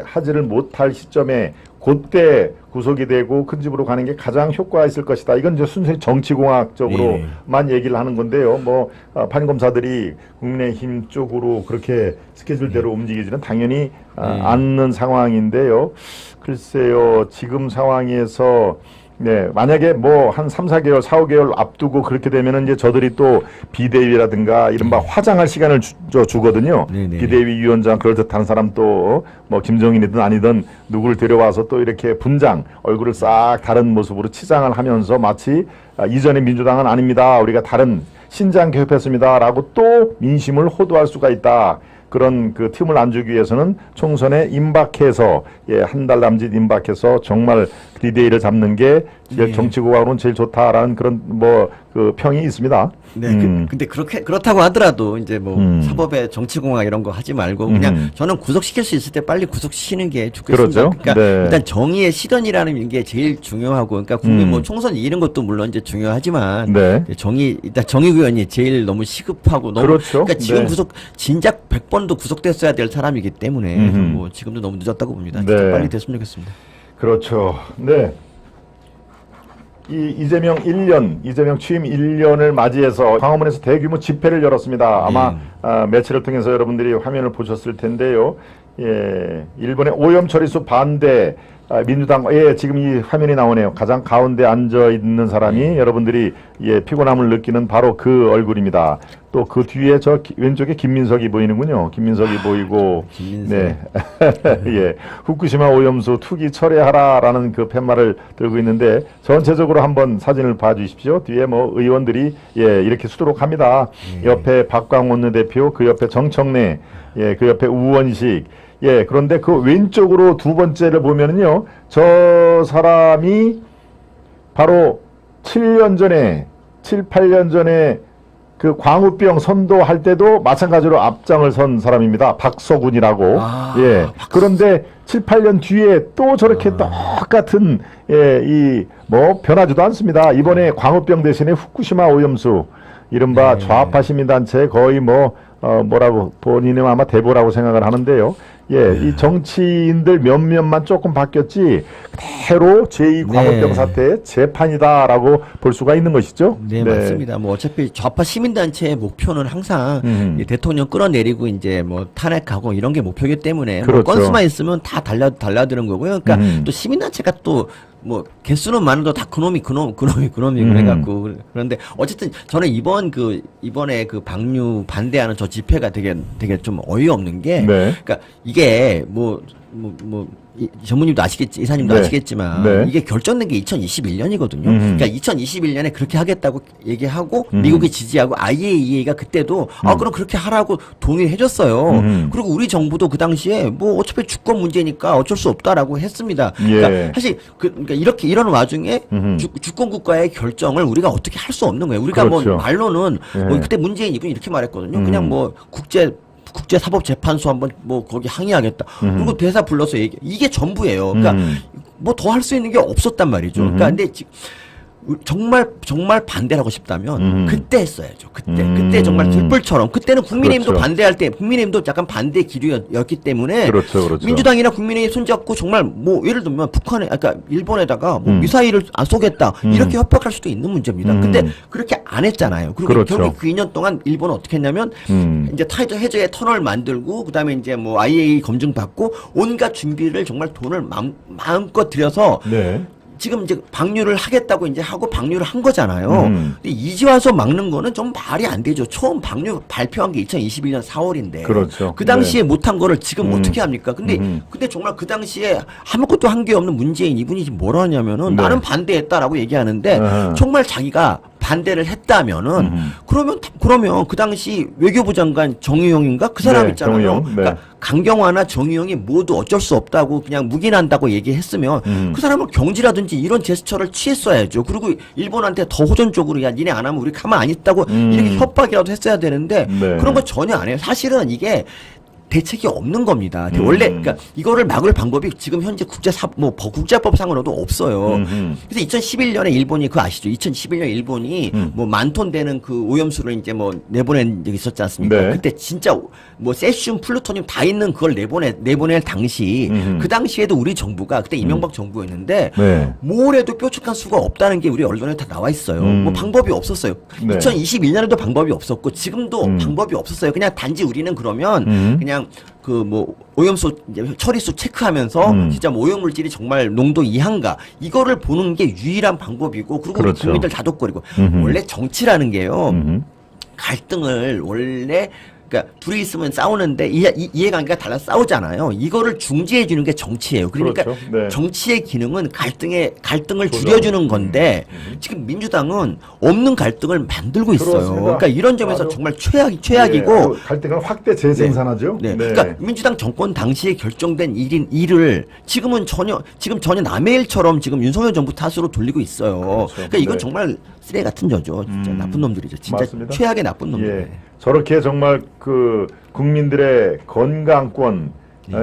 하지를 못할 시점에 그때 구속이 되고 큰 집으로 가는 게 가장 효과가 있을 것이다. 이건 이제 순수히 정치공학적으로만 얘기를 하는 건데요. 뭐 판검사들이 국민의힘 쪽으로 그렇게 스케줄대로 움직이지는 당연히 않는 상황인데요. 글쎄요. 지금 상황에서 만약에 뭐 한 3, 4개월, 4, 5개월 앞두고 그렇게 되면은 이제 저들이 또 비대위라든가 이른바 화장할 시간을 주거든요. 비대위 위원장 그럴듯한 사람 또 뭐 김정인이든 아니든 누구를 데려와서 또 이렇게 분장 얼굴을 싹 다른 모습으로 치장을 하면서 마치 이전의 민주당은 아닙니다. 우리가 다른 신장 개혁했습니다라고 또 민심을 호도할 수가 있다. 그런 그 틈을 안 주기 위해서는 총선에 임박해서 한 달 남짓 임박해서 정말 비대위를 잡는 게 정치공학으로는 제일 좋다라는 그런 뭐 그 평이 있습니다. 네. 근데 그렇다고 하더라도 이제 뭐 사법에 정치공학 이런 거 하지 말고 그냥 저는 구속시킬 수 있을 때 빨리 구속시키는 게 좋겠습니다. 그렇죠. 그러니까 일단 정의의 실현이라는 게 제일 중요하고 그러니까 국민 뭐 총선 이기는 것도 물론 이제 중요하지만 일단 정의구현이 제일 너무 시급하고 너무 그러니까 지금 진작 100번도 구속됐어야 될 사람이기 때문에 뭐 지금도 너무 늦었다고 봅니다. 진짜 빨리 됐으면 좋겠습니다. 그렇죠. 네. 이재명 취임 1년을 맞이해서 광화문에서 대규모 집회를 열었습니다. 아마 매체를 통해서 여러분들이 화면을 보셨을 텐데요. 일본의 오염 처리수 반대 민주당 지금 이 화면이 나오네요. 가장 가운데 앉아 있는 사람이 여러분들이 피곤함을 느끼는 바로 그 얼굴입니다. 또 그 뒤에 저 왼쪽에 김민석이 보이는군요. 김민석이 보이고 후쿠시마 오염수 투기 철회하라라는 그 팻말을 들고 있는데 전체적으로 한번 사진을 봐주십시오. 뒤에 뭐 의원들이 이렇게 수두룩합니다. 옆에 박광원 대표, 그 옆에 정청래, 그 옆에 우원식. 그런데 그 왼쪽으로 두 번째를 보면은요, 저 사람이 바로 7, 8년 전에 그 광우병 선도할 때도 마찬가지로 앞장을 선 사람입니다. 박서군이라고. 그런데 7, 8년 뒤에 또 저렇게 똑같은, 뭐, 변하지도 않습니다. 이번에 광우병 대신에 후쿠시마 오염수, 이른바 좌파 시민단체 거의 뭐라고 본인은 아마 대보라고 생각을 하는데요. 이 정치인들 몇몇만 조금 바뀌었지 그대로 제2광우병 사태의 재판이다라고 볼 수가 있는 것이죠. 네, 맞습니다. 뭐 어차피 좌파 시민단체의 목표는 항상 대통령 끌어내리고 이제 뭐 탄핵하고 이런 게 목표이기 때문에 뭐 건수만 있으면 다 달라드는 거고요. 그러니까 또 시민단체가 또 뭐 개수는 많아도 다 그놈이 그래갖고 그런데 어쨌든 저는 이번에 그 방류 반대하는 저 집회가 되게 좀 어이없는 게 그러니까 이게 전무님도 이사님도 아시겠지만 이게 결정된 게 2021년이거든요. 그러니까 2021년에 그렇게 하겠다고 얘기하고 미국이 지지하고 IAEA가 그때도 그럼 그렇게 하라고 동의를 해줬어요. 그리고 우리 정부도 그 당시에 뭐 어차피 주권 문제니까 어쩔 수 없다라고 했습니다. 그러니까 사실 그러니까 이런 와중에 주권 국가의 결정을 우리가 어떻게 할 수 없는 거예요. 우리가 뭐 말로는 뭐 그때 문재인 이분이 이렇게 말했거든요. 그냥 뭐 국제사법재판소 한번 뭐 거기 항의하겠다. 그리고 대사 불러서 이게 전부예요. 그러니까 뭐 더 할 수 있는 게 없었단 말이죠. 그러니까 근데 정말 반대를 하고 싶다면 그때 했어야죠. 그때 정말 들불처럼 그때는 국민의힘도 반대할 때 국민의힘도 약간 반대 기류였기 때문에 민주당이나 국민의힘 손잡고 정말 뭐 예를 들면 북한에 그러니까 일본에다가 뭐 미사일을 안 쏘겠다 이렇게 협박할 수도 있는 문제입니다. 근데 그렇게 안 했잖아요. 그리고 결국 그 2년 동안 일본은 어떻게 했냐면 이제 타이저 해저에 터널 만들고 그다음에 이제 뭐 IAEA 검증 받고 온갖 준비를 정말 돈을 마음껏 들여서 지금 이제 방류를 하겠다고 이제 하고 방류를 한 거잖아요. 근데 이제 와서 막는 거는 좀 말이 안 되죠. 처음 방류 발표한 게 2021년 4월인데. 그렇죠. 그 당시에 네. 못한 거를 지금 어떻게 합니까? 근데 정말 그 당시에 아무것도 한 게 없는 문재인 이분이 지금 뭐라 하냐면은 네. 나는 반대했다라고 얘기하는데 정말 자기가 반대를 했다면은 그러면 그 당시 외교부 장관 정의용인가 그 사람 네, 있잖아요. 정의용. 네. 그러니까 강경화나 정의용이 모두 어쩔 수 없다고 그냥 묵인한다고 얘기했으면 그 사람을 경지라든지 이런 제스처를 취했어야죠. 그리고 일본한테 더 호전적으로 야 니네 안 하면 우리 가만 안 있다고 이렇게 협박이라도 했어야 되는데 네. 그런 거 전혀 안 해요. 사실은 이게 대책이 없는 겁니다. 원래 그러니까 이거를 막을 방법이 지금 현재 국제법상으로도 없어요. 그래서 2011년에 일본이 그거 아시죠? 2011년 일본이 뭐 만 톤 되는 그 오염수를 이제 뭐 내보낸 적이 있었지 않습니까? 네. 그때 진짜 뭐 세슘, 플루토늄 다 있는 그걸 내보낼 당시 그 당시에도 우리 정부가 그때 이명박 정부였는데 네. 뭘 해도 뾰족한 수가 없다는 게 우리 언론에 다 나와 있어요. 뭐 방법이 없었어요. 네. 2021년에도 방법이 없었고 지금도 방법이 없었어요. 그냥 단지 우리는 그러면 그냥 그 뭐 오염수 이제 처리수 체크하면서 진짜 뭐 오염물질이 정말 농도 이한가 이거를 보는 게 유일한 방법이고 그리고 그렇죠. 국민들 다독거리고 원래 정치라는 게요 갈등을 원래 그러니까 둘이 있으면 싸우는데 이해관계가 달라 싸우잖아요. 이거를 중재해 주는 게 정치예요. 그러니까 그렇죠. 네. 정치의 기능은 갈등을 줄여주는 건데 지금 민주당은 없는 갈등을 만들고 있어요. 그렇습니다. 그러니까 이런 점에서 맞아. 정말 최악이고 네, 갈등을 확대 재생산하죠. 네. 그러니까 민주당 정권 당시에 결정된 일을 지금 전혀 남의 일처럼 지금 윤석열 정부 탓으로 돌리고 있어요. 그렇죠. 그러니까 이건 네. 정말 쓰레기 같은 저죠. 진짜 나쁜 놈들이죠. 진짜 맞습니다. 최악의 나쁜 놈들. 예. 저렇게 정말 그 국민들의 건강권,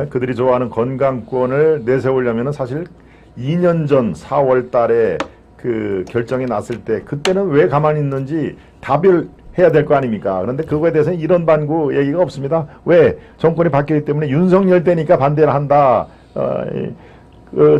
그들이 좋아하는 건강권을 내세우려면은 사실 2년 전 4월 달에 그 결정이 났을 때 그때는 왜 가만히 있는지 답을 해야 될 거 아닙니까? 그런데 그거에 대해서는 이런 반구 얘기가 없습니다. 왜? 정권이 바뀌었기 때문에 윤석열 때니까 반대를 한다.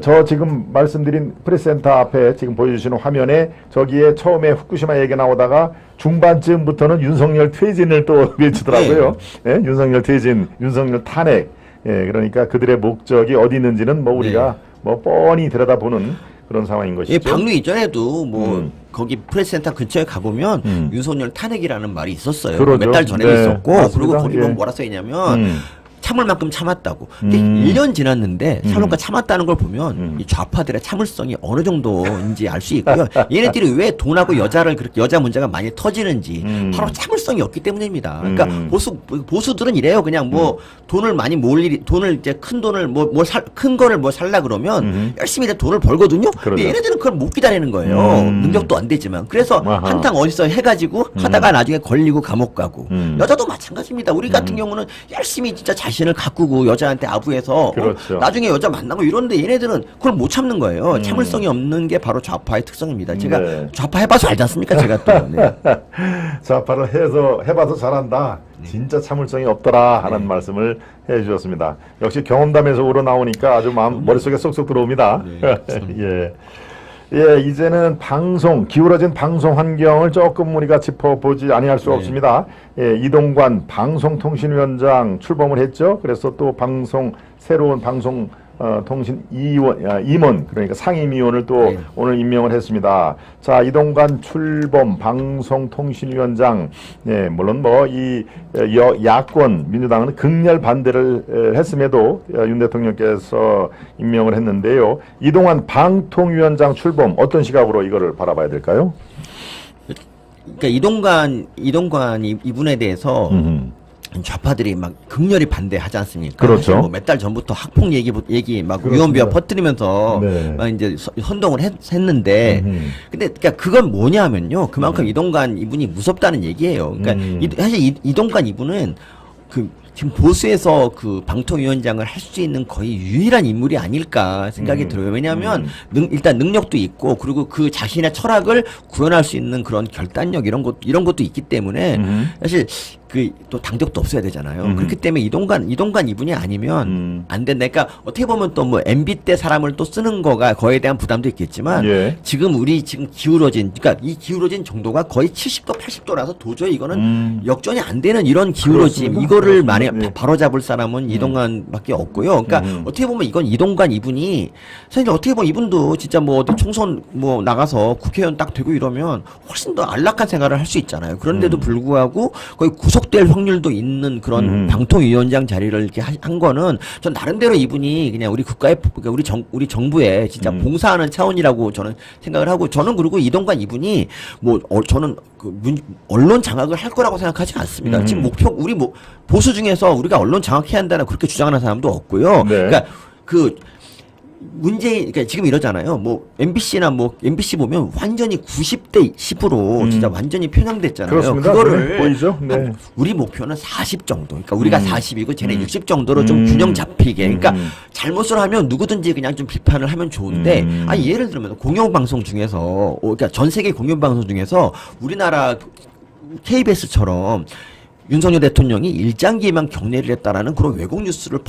저 지금 말씀드린 프레스센터 앞에 지금 보여주시는 화면에 저기에 처음에 후쿠시마 얘기 나오다가 중반쯤부터는 윤석열 퇴진을 또 외치더라고요. 네. 네, 윤석열 퇴진, 윤석열 탄핵. 예, 그러니까 그들의 목적이 어디 있는지는 뭐 우리가 뭐 뻔히 들여다보는 그런 상황인 것이죠. 예, 방류 이전에도 뭐 거기 프레스센터 근처에 가보면 윤석열 탄핵이라는 말이 있었어요. 그러죠. 몇 달 전에도 네, 있었고 맞습니다. 그리고 거기 보면 예. 뭐라 써있냐면 참을 만큼 참았다고. 근데 1년 지났는데 참을까 참았다는 걸 보면 이 좌파들의 참을성이 어느 정도인지 알 수 있고요. 얘네들이 왜 돈하고 여자를 그렇게 여자 문제가 많이 터지는지 바로 참을성이 없기 때문입니다. 그러니까 보수들은 이래요. 그냥 뭐 돈을 많이 모을 일이 돈을 이제 큰 돈을 큰 거를 뭐 살라 그러면 열심히 돈을 벌거든요. 그러죠. 근데 얘네들은 그걸 못 기다리는 거예요. 능력도 안 되지만. 그래서 아하. 한탕 어디서 해가지고 하다가 나중에 걸리고 감옥 가고. 여자도 마찬가지입니다. 우리 같은 경우는 열심히 진짜 자신을 가꾸고 여자한테 아부해서 그렇죠. 나중에 여자 만나고 이러는데 얘네들은 그걸 못 참는 거예요. 참을성이 없는 게 바로 좌파의 특성입니다. 제가 네. 좌파 해봐서 알지 않습니까? 제가 또. 네. 좌파를 해봐서 잘한다. 진짜 참을성이 없더라 하는 말씀을 해주셨습니다. 역시 경험담에서 우러나오니까 아주 머릿속에 쏙쏙 들어옵니다. 예. 예, 이제는 기울어진 방송 환경을 조금 우리가 짚어보지 아니할 수 없습니다. 예, 이동관 방송통신위원장 출범을 했죠. 그래서 또 새로운 방송 통신 임원, 그러니까 상임위원을 또 오늘 임명을 했습니다. 자, 이동관 출범 방송통신위원장, 네, 물론 야권 민주당은 극렬 반대를 했음에도 윤 대통령께서 임명을 했는데요. 이동관 방통위원장 출범 어떤 시각으로 이거를 바라봐야 될까요? 그러니까 이동관 이분에 대해서 좌파들이 막 극렬히 반대하지 않습니까? 그렇죠. 뭐 몇 달 전부터 학폭 얘기 막 그렇습니다. 위헌비화 퍼뜨리면서 네. 막 이제 선동을 했는데, 근데 그러니까 그건 뭐냐면요, 그만큼 이동관 이분이 무섭다는 얘기예요. 그러니까 사실 이동관 이분은 지금 보수에서 그 방통위원장을 할 수 있는 거의 유일한 인물이 아닐까 생각이 들어요. 왜냐하면 일단 능력도 있고 그리고 그 자신의 철학을 구현할 수 있는 그런 결단력 이런 것도 있기 때문에 사실 또 당적도 없어야 되잖아요. 그렇기 때문에 이동관 이분이 아니면 안 된다. 그러니까 어떻게 보면 또 뭐 MB 때 사람을 또 쓰는 거가 거에 대한 부담도 있겠지만 지금 기울어진 그러니까 이 기울어진 정도가 거의 70도 80도라서 도저히 이거는 역전이 안 되는 이런 기울어짐 이거를 만약에 예. 바로 잡을 사람은 이동관밖에 없고요. 그러니까 어떻게 보면 이건 이동관 이분이 사실 어떻게 보면 이분도 진짜 뭐 어디 총선 뭐 나가서 국회의원 딱 되고 이러면 훨씬 더 안락한 생활을 할 수 있잖아요. 그런데도 불구하고 거의 구속될 확률도 있는 그런 방통위원장 자리를 이렇게 한 거는 전 나름대로 이분이 그냥 우리 국가의 그러니까 우리 정부에 진짜 봉사하는 차원이라고 저는 생각을 하고 저는 그리고 이동관 이분이 뭐 저는 언론 장악을 할 거라고 생각하지 않습니다. 지금 목표 우리 뭐 보수 중에서 우리가 언론 장악해야 한다는 그렇게 주장하는 사람도 없고요. 네. 그러니까 그러니까 지금 이러잖아요. 뭐 MBC나 뭐 MBC 보면 완전히 90대 10으로 진짜 완전히 편향됐잖아요. 그렇습니다. 그거를 네, 보이죠? 네. 우리 목표는 40 정도. 그러니까 우리가 40이고 쟤네 60 정도로 좀 균형 잡히게. 그러니까 잘못을 하면 누구든지 그냥 좀 비판을 하면 좋은데 아니 예를 들면 공영방송 중에서 그러니까 전 세계 공영방송 중에서 우리나라 KBS처럼 윤석열 대통령이 일장기에만 격려를 했다라는 그런 왜곡 뉴스를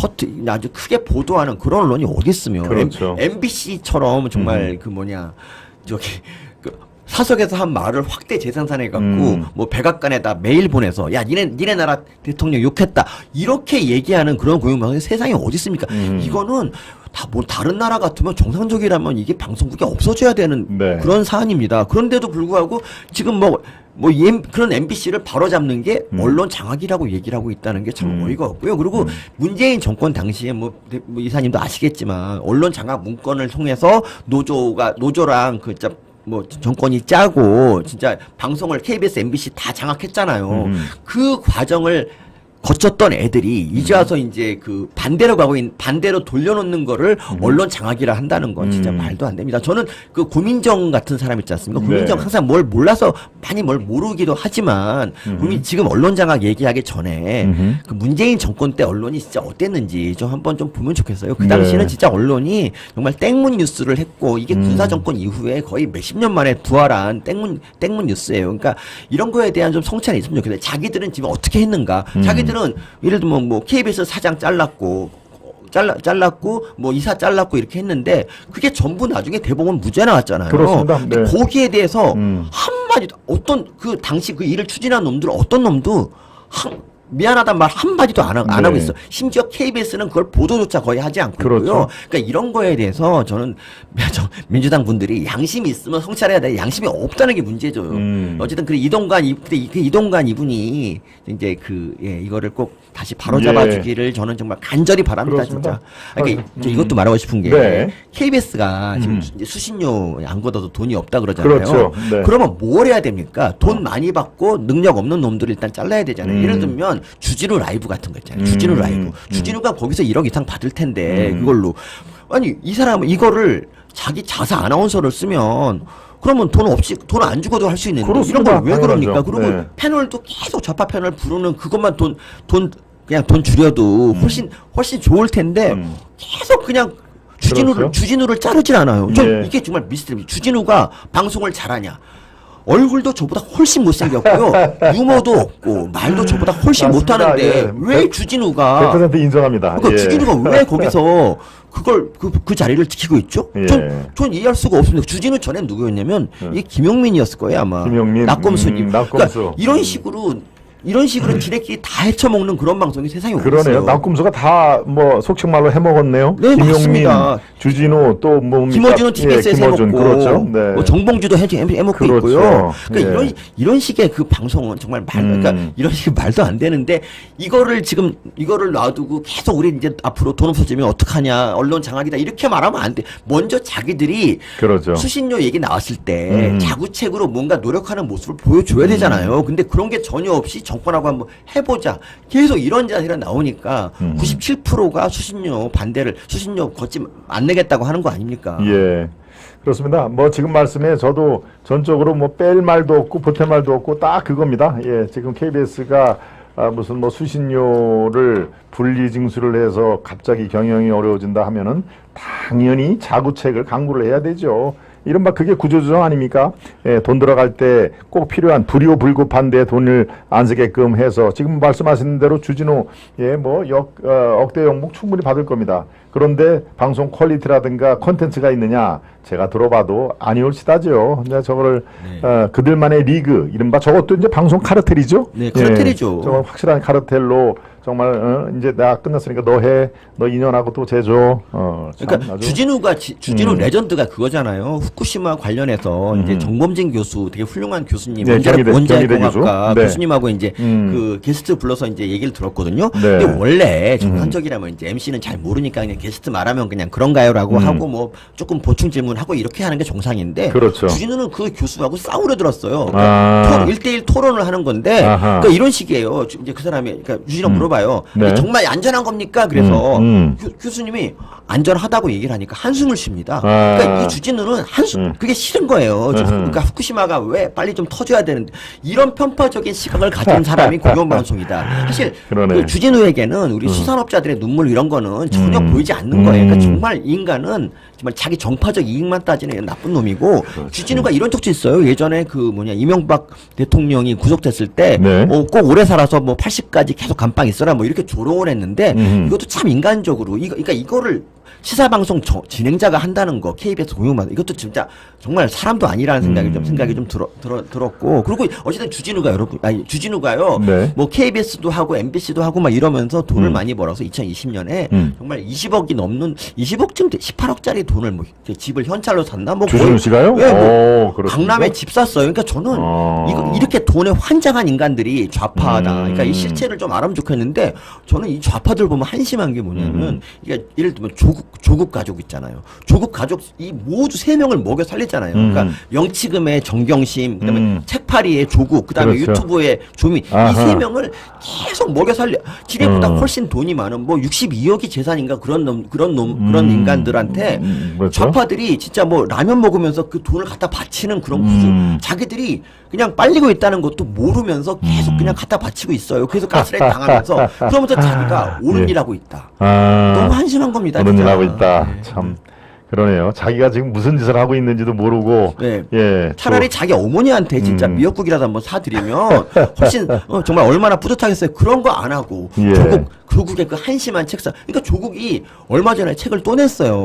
아주 크게 보도하는 그런 언론이 어디 있으며 그렇죠. MBC처럼 정말 사석에서 한 말을 확대 재생산해 갖고 뭐 백악관에다 메일 보내서 야 니네 나라 대통령 욕했다 이렇게 얘기하는 그런 공영방송이 세상에 어디 있습니까? 이거는 뭐 다른 나라 같으면 정상적이라면 이게 방송국이 없어져야 되는 네. 그런 사안입니다. 그런데도 불구하고 지금 그런 MBC를 바로잡는 게 언론 장악이라고 얘기를 하고 있다는 게 참 어이가 없고요. 그리고 문재인 정권 당시에 뭐 이사님도 아시겠지만 언론 장악 문건을 통해서 노조랑 뭐 정권이 짜고 진짜 방송을 KBS, MBC 다 장악했잖아요. 그 과정을 거쳤던 애들이 이제 와서 이제 반대로 돌려놓는 거를 언론 장악이라 한다는 건 진짜 말도 안 됩니다. 저는 그 고민정 같은 사람 있지 않습니까? 고민정 네. 항상 뭘 몰라서 많이 뭘 모르기도 하지만 지금 언론 장악 얘기하기 전에 그 문재인 정권 때 언론이 진짜 어땠는지 좀 한번 좀 보면 좋겠어요. 그 당시는 진짜 언론이 정말 땡문 뉴스를 했고 이게 군사 정권 이후에 거의 몇십 년 만에 부활한 땡문 뉴스예요. 그러니까 이런 거에 대한 좀 성찰이 있으면 좋겠어요. 자기들은 지금 어떻게 했는가? 자기들은 예를 들면 뭐 KBS 사장 잘랐고 뭐 이사 잘랐고 이렇게 했는데 그게 전부 나중에 대법원 무죄 나왔잖아요. 그렇습니다. 근데 네. 거기에 대해서 한마디도 그 당시 그 일을 추진한 놈들 어떤 놈도 미안하단 말 한마디도 안 하고 있어. 심지어 KBS는 그걸 보도조차 거의 하지 않고 있고요. 그렇죠. 그러니까 이런 거에 대해서 저는 민주당 분들이 양심이 있으면 성찰해야 돼. 양심이 없다는 게 문제죠. 어쨌든 그 이동관 이분이 이제 이거를 꼭 다시 바로잡아주기를 저는 정말 간절히 바랍니다. 그렇습니다. 진짜. 그러니까 이것도 말하고 싶은 게 네. KBS가 지금 이제 수신료 안 걷어도 돈이 없다 그러잖아요. 그렇죠. 네. 그러면 뭘 해야 됩니까? 돈 많이 받고 능력 없는 놈들을 일단 잘라야 되잖아요. 예를 들면 주진우 라이브 같은 거 있잖아요. 주진우 라이브. 주진우가 거기서 1억 이상 받을 텐데 그걸로 아니 이 사람은 이거를 자기 자사 아나운서를 쓰면 그러면 돈 안 주고도 할 수 있는데 그렇습니다. 이런 걸 왜 그럽니까? 당연하죠. 그리고 네. 패널도 계속 좌파 패널 부르는 그것만 그냥 돈 줄여도 훨씬 좋을 텐데 계속 그냥 그렇죠. 주진우를 자르질 않아요. 예. 이게 정말 미스터리. 주진우가 방송을 잘하냐? 얼굴도 저보다 훨씬 못생겼고요. 유머도 없고 말도 저보다 훨씬 맞습니다. 못하는데 예. 왜 주진우가 100% 인정합니다. 그러니까 예. 주진우가 왜 거기서 그걸 그 자리를 지키고 있죠? 예. 전 이해할 수가 없습니다. 주진우 전에 누구였냐면 이게 김용민이었을 거예요 아마. 김용민, 낙검수님. 낙검수. 그러니까 이런 식으로 지네끼리 다 헤쳐먹는 그런 방송이 세상에 어디 그러네요. 있어요. 낙검수가 다 뭐 속칭말로 해먹었네요. 네, 김용민, 맞습니다. 주진우 또 뭡니까? 김어준은 TBS에서 해먹고 그렇죠. 네. 뭐 정봉주도 해먹고 그렇죠. 있고요. 그러니까 예. 이런 식의 그 방송은 정말 그러니까 이런 식의 말도 안 되는데 이거를 놔두고 계속 우리 이제 앞으로 돈 없어지면 어떡하냐 언론 장악이다 이렇게 말하면 안 돼. 먼저 자기들이 그렇죠. 수신료 얘기 나왔을 때 자구책으로 뭔가 노력하는 모습을 보여줘야 되잖아요. 근데 그런 게 전혀 없이 정권하고 한번 해보자. 계속 이런 자세가 나오니까 97%가 수신료 걷지 안 내겠다고 하는 거 아닙니까? 예. 그렇습니다. 뭐 지금 말씀에 저도 전적으로 뭐 뺄 말도 없고 보탤 말도 없고 딱 그겁니다. 예. 지금 KBS가 무슨 뭐 수신료를 분리 징수를 해서 갑자기 경영이 어려워진다 하면은 당연히 자구책을 강구를 해야 되죠. 이른바 그게 구조조정 아닙니까? 예, 돈 들어갈 때 꼭 필요한 불효불급한 데 돈을 안 쓰게끔 해서 지금 말씀하신 대로 주진우 억대 영목 충분히 받을 겁니다. 그런데 방송 퀄리티라든가 컨텐츠가 있느냐? 제가 들어봐도 아니올시다죠. 근데 저거를 그들만의 리그 이른바 저것도 이제 방송 카르텔이죠. 네, 카르텔이죠. 저건 확실한 카르텔로 정말 이제 내가 끝났으니까 너 해, 너 2년하고 또 제조. 그러니까 아주 주진우 레전드가 그거잖아요. 후쿠시마 관련해서 이제 정범진 교수 되게 훌륭한 교수님, 네, 원자력공학과 네. 교수님하고 이제 그 게스트 불러서 이제 얘기를 들었거든요. 네. 근데 원래 정상적이라면 이제 MC는 잘 모르니까 그냥 게스트 말하면 그냥 그런가요라고 하고 뭐 조금 보충 질문하고 이렇게 하는 게 정상인데 그렇죠. 주진우는 그 교수하고 싸우려 들었어요. 아. 그러니까 1대1 토론을 하는 건데 그러니까 이런 식이에요. 이제 그 사람이 그러니까 주진우 물어봐요. 네. 정말 안전한 겁니까? 그래서 교수님이 안전하다고 얘기를 하니까 한숨을 쉽니다. 그러니까 이 주진우는 한숨 그게 싫은 거예요. 그러니까 후쿠시마가 왜 빨리 좀 터져야 되는데 이런 편파적인 시각을 가진 사람이 공영방송이다. 사실 그 주진우에게는 우리 수산업자들의 눈물 이런 거는 전혀 보이지 않는 거예요. 그러니까 정말 이 인간은 정말 자기 정파적 이익만 따지는 나쁜 놈이고 그렇죠. 주진우가 이런 적도 있어요. 예전에 그 뭐냐 이명박 대통령이 구속됐을 때 네. 꼭 오래 살아서 뭐 80까지 계속 감방 있어라 뭐 이렇게 조롱을 했는데 이것도 참 인간적으로 그러니까 이거를 시사방송 진행자가 한다는 거 KBS 공영방송 이것도 진짜 정말 사람도 아니라는 생각이 좀 들었고 그리고 어쨌든 주진우가요 네. 뭐 KBS도 하고 MBC도 하고 막 이러면서 돈을 많이 벌어서 2020년에 정말 20억이 넘는 20억쯤 18억짜리 돈을 뭐 집을 현찰로 샀나 뭐 주진우 씨가요? 네, 뭐 그렇습니까? 강남에 집 샀어요. 그러니까 저는 이렇게 돈에 환장한 인간들이 좌파다. 그러니까 이 실체를 좀 알아면 좋겠는데 저는 이 좌파들 보면 한심한 게 뭐냐면 이게 예를 들면 조국 가족 있잖아요. 조국 가족 이 모두 3명을 먹여 살렸잖아요. 그러니까 영치금의 정경심, 그다음에 책파리의 조국, 그다음에 그렇죠. 유튜브의 조미 이 3명을 계속 먹여 살려. 지네보다 훨씬 돈이 많은 뭐 62억이 재산인가 그런 인간들한테 그렇죠. 좌파들이 진짜 뭐 라면 먹으면서 그 돈을 갖다 바치는 그런 구조. 자기들이 그냥 빨리고 있다는 것도 모르면서 계속 그냥 갖다 바치고 있어요. 그래서 가스라이팅 당하면서 그러면서 자기가 옳은 일 하고 있다. 너무 한심한 겁니다. 옳은 진짜. 일 하고 있다. 참 그러네요. 자기가 지금 무슨 짓을 하고 있는지도 모르고. 네. 예. 차라리 자기 어머니한테 진짜 미역국이라도 한번 사드리면 훨씬 정말 얼마나 뿌듯하겠어요. 그런 거 안 하고 예. 조국의 그 한심한 책상. 그러니까 조국이 얼마 전에 책을 또 냈어요.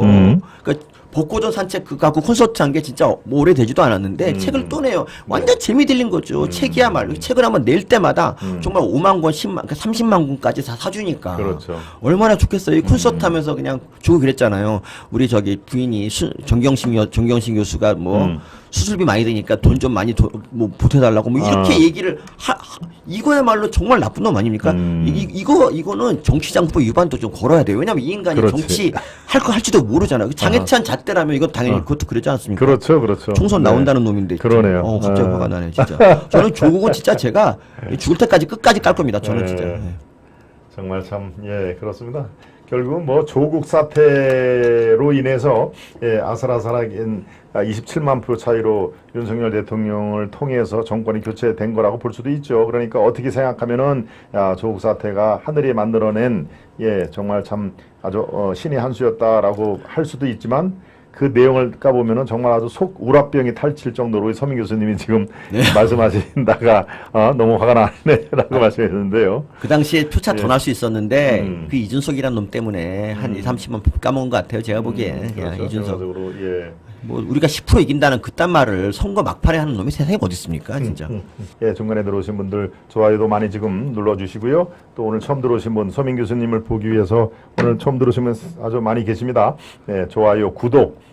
그러니까 벚꽃전 산책 그하고 콘서트 한 게 진짜 뭐 오래되지도 않았는데 책을 또 내요. 완전 재미 들린 거죠. 책이야말로 책을 한번 낼 때마다 정말 5만 권, 10만, 그러니까 30만 권까지 다 사주니까. 그렇죠. 얼마나 좋겠어요. 이 콘서트 하면서 그냥 조국 그랬잖아요. 우리 저기 부인이 정경심 교수가 뭐 수술비 많이 드니까 돈 좀 많이 뭐 보태달라고 뭐 이렇게 얘기를 이거야말로 정말 나쁜 놈 아닙니까? 이거는 정치장부 위반도 좀 걸어야 돼요. 왜냐면 이 인간이 그렇지. 정치 할지도 모르잖아요. 장해찬 잣대라면 이건 당연히 그것도 그러지 않습니까? 그렇죠, 그렇죠. 총선 네. 나온다는 놈인데. 그러네요. 갑자기 화가 나네, 진짜. 저는 조국은 진짜 제가 죽을 때까지 끝까지 깔 겁니다. 저는 진짜. 네. 정말 참, 예, 그렇습니다. 결국은 뭐 조국 사태로 인해서 아슬아슬하긴 27만 표 차이로 윤석열 대통령을 통해서 정권이 교체된 거라고 볼 수도 있죠. 그러니까 어떻게 생각하면은 조국 사태가 하늘이 만들어낸 정말 참 아주 신의 한 수였다라고 할 수도 있지만 그 내용을 까보면은 정말 아주 속 우라병이 탈칠 정도로 서민 교수님이 지금 말씀하신다가 너무 화가 나네라고 말씀하셨는데요. 그 당시에 표차 더 날 수 있었는데 그 이준석이라는 놈 때문에 한 2, 30만 까먹은 것 같아요. 제가 보기에. 그렇죠. 이준석. 예. 뭐 우리가 10% 이긴다는 그딴 말을 선거 막판에 하는 놈이 세상에 어디 있습니까, 진짜. 예, 중간에 들어오신 분들 좋아요도 많이 지금 눌러주시고요. 또 오늘 처음 들어오신 분 서민 교수님을 보기 위해서 오늘 처음 들어오시면 아주 많이 계십니다. 예, 좋아요, 구독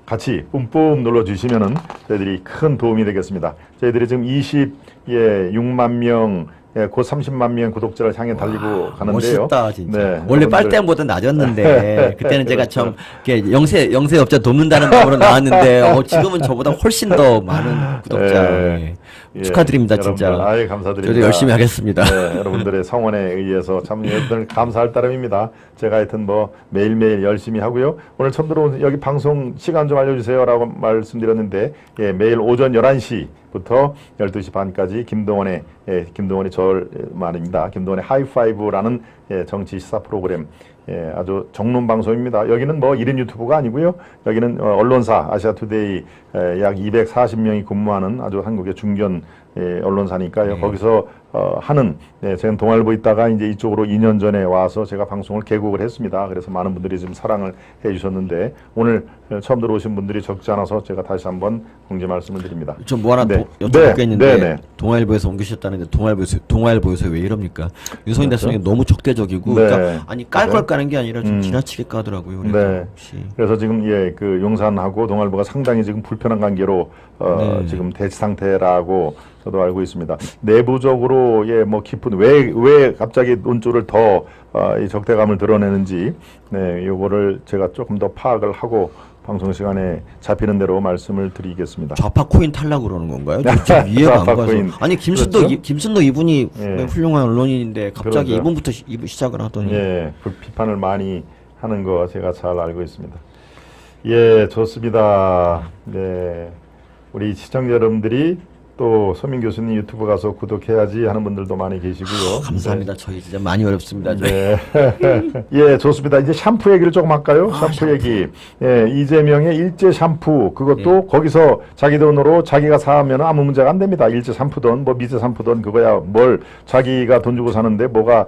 같이 뿜뿜 눌러주시면은 저희들이 큰 도움이 되겠습니다. 저희들이 지금 26만 명 곧 30만 명 구독자를 향해 달리고 가는데요. 멋있다, 진짜. 네, 원래 여러분들. 빨대보다 낮았는데, 그때는 제가 그렇죠. 참, 이렇게 영세업자 돕는다는 마음으로 나왔는데, 지금은 저보다 훨씬 더 많은 구독자. 축하드립니다, 진짜. 여러분들, 감사드립니다. 저도 열심히 하겠습니다. 네, 여러분들의 성원에 의해서 참 여러분들 감사할 따름입니다. 제가 하여튼 뭐 매일매일 열심히 하고요. 오늘 처음 들어온 여기 방송 시간 좀 알려주세요라고 말씀드렸는데, 매일 오전 11시부터 12시 반까지 김동원의 저 말입니다. 김동원의 하이파이브라는 정치 시사 프로그램 아주 정론 방송입니다. 여기는 뭐 1인 유튜브가 아니고요. 여기는 언론사 아시아투데이 약 240명이 근무하는 아주 한국의 중견 언론사니까요. 거기서 하는 제가 동아일보 있다가 이제 이쪽으로 2년 전에 와서 제가 방송을 개국을 했습니다. 그래서 많은 분들이 지금 사랑을 해주셨는데 오늘 처음 들어오신 분들이 적지 않아서 제가 다시 한번 공지 말씀을 드립니다. 좀 뭐 하나 여쭤볼 게 있는데 동아일보에서 옮기셨다는데 동아일보에서 왜 이럽니까? 유성인 대통령이 너무 적대적이고 그러니까 아니 깔 걸 까는 게 아니라 좀 지나치게 까더라고요. 그래서, 그래서 지금 그 용산하고 동아일보가 상당히 지금 불편한 관계로 지금 대치 상태라고 저도 알고 있습니다. 내부적으로 뭐 깊은 왜 갑자기 논조를 더 이 적대감을 드러내는지 요거를 제가 조금 더 파악을 하고 방송 시간에 잡히는 대로 말씀을 드리겠습니다. 좌파 코인 탈락 그러는 건가요? 이해가 안 가서. 아니 김순도 이분이 훌륭한 언론인인데 갑자기 이분부터 시작을 하더니. 비판을 많이 하는 거 제가 잘 알고 있습니다. 예, 좋습니다. 네, 우리 시청자 여러분들이 또 서민 교수님 유튜브 가서 구독해야지 하는 분들도 많이 계시고요. 감사합니다. 저희 진짜 많이 어렵습니다. 예, 좋습니다. 이제 샴푸 얘기를 조금 할까요? 샴푸 얘기. 이재명의 일제 샴푸 그것도 거기서 자기 돈으로 자기가 사면 아무 문제가 안 됩니다. 일제 샴푸든 뭐 미제 샴푸든 그거야 뭘 자기가 돈 주고 사는데 뭐가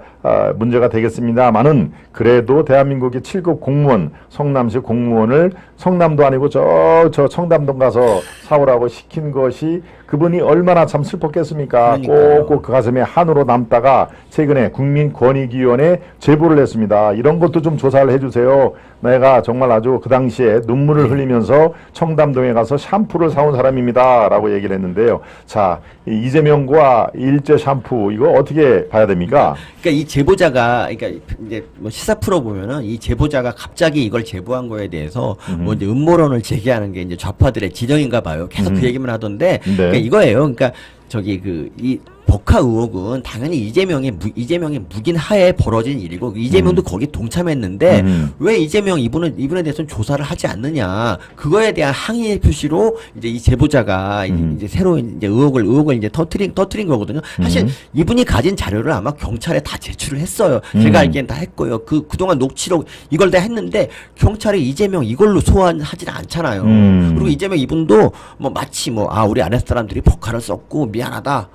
문제가 되겠습니다만은 그래도 대한민국의 7급 공무원 성남시 공무원을 성남도 아니고 저 청담동 가서 사오라고 시킨 것이 그분이 얼마나 참 슬펐겠습니까? 꼭꼭 그 가슴에 한으로 남다가 최근에 국민권익위원회에 제보를 했습니다. 이런 것도 좀 조사를 해주세요. 내가 정말 아주 그 당시에 눈물을 흘리면서 청담동에 가서 샴푸를 사온 사람입니다. 라고 얘기를 했는데요. 자, 이재명과 일제 샴푸 이거 어떻게 봐야 됩니까? 그러니까 이 제보자가 그러니까 이제 뭐 시사 프로 보면은 이 제보자가 갑자기 이걸 제보한 거에 대해서 뭐 이제 음모론을 제기하는 게 이제 좌파들의 지정인가 봐요. 계속 그 얘기만 하던데 그러니까 이거예요. 그러니까 저기 이 법카 의혹은 당연히 이재명의 묵인 하에 벌어진 일이고 이재명도 거기 동참했는데 왜 이분에 대해서는 조사를 하지 않느냐 그거에 대한 항의의 표시로 이제 이 제보자가 이제 새로 이제 의혹을 이제 터트린 거거든요. 사실 이분이 가진 자료를 아마 경찰에 다 제출을 했어요. 제가 알기엔 다 했고요. 그동안 녹취록 이걸 다 했는데 경찰이 이재명 이걸로 소환하지는 않잖아요. 그리고 이재명 이분도 뭐 마치 우리 아랫 사람들이 법카를 썼고 미안하다.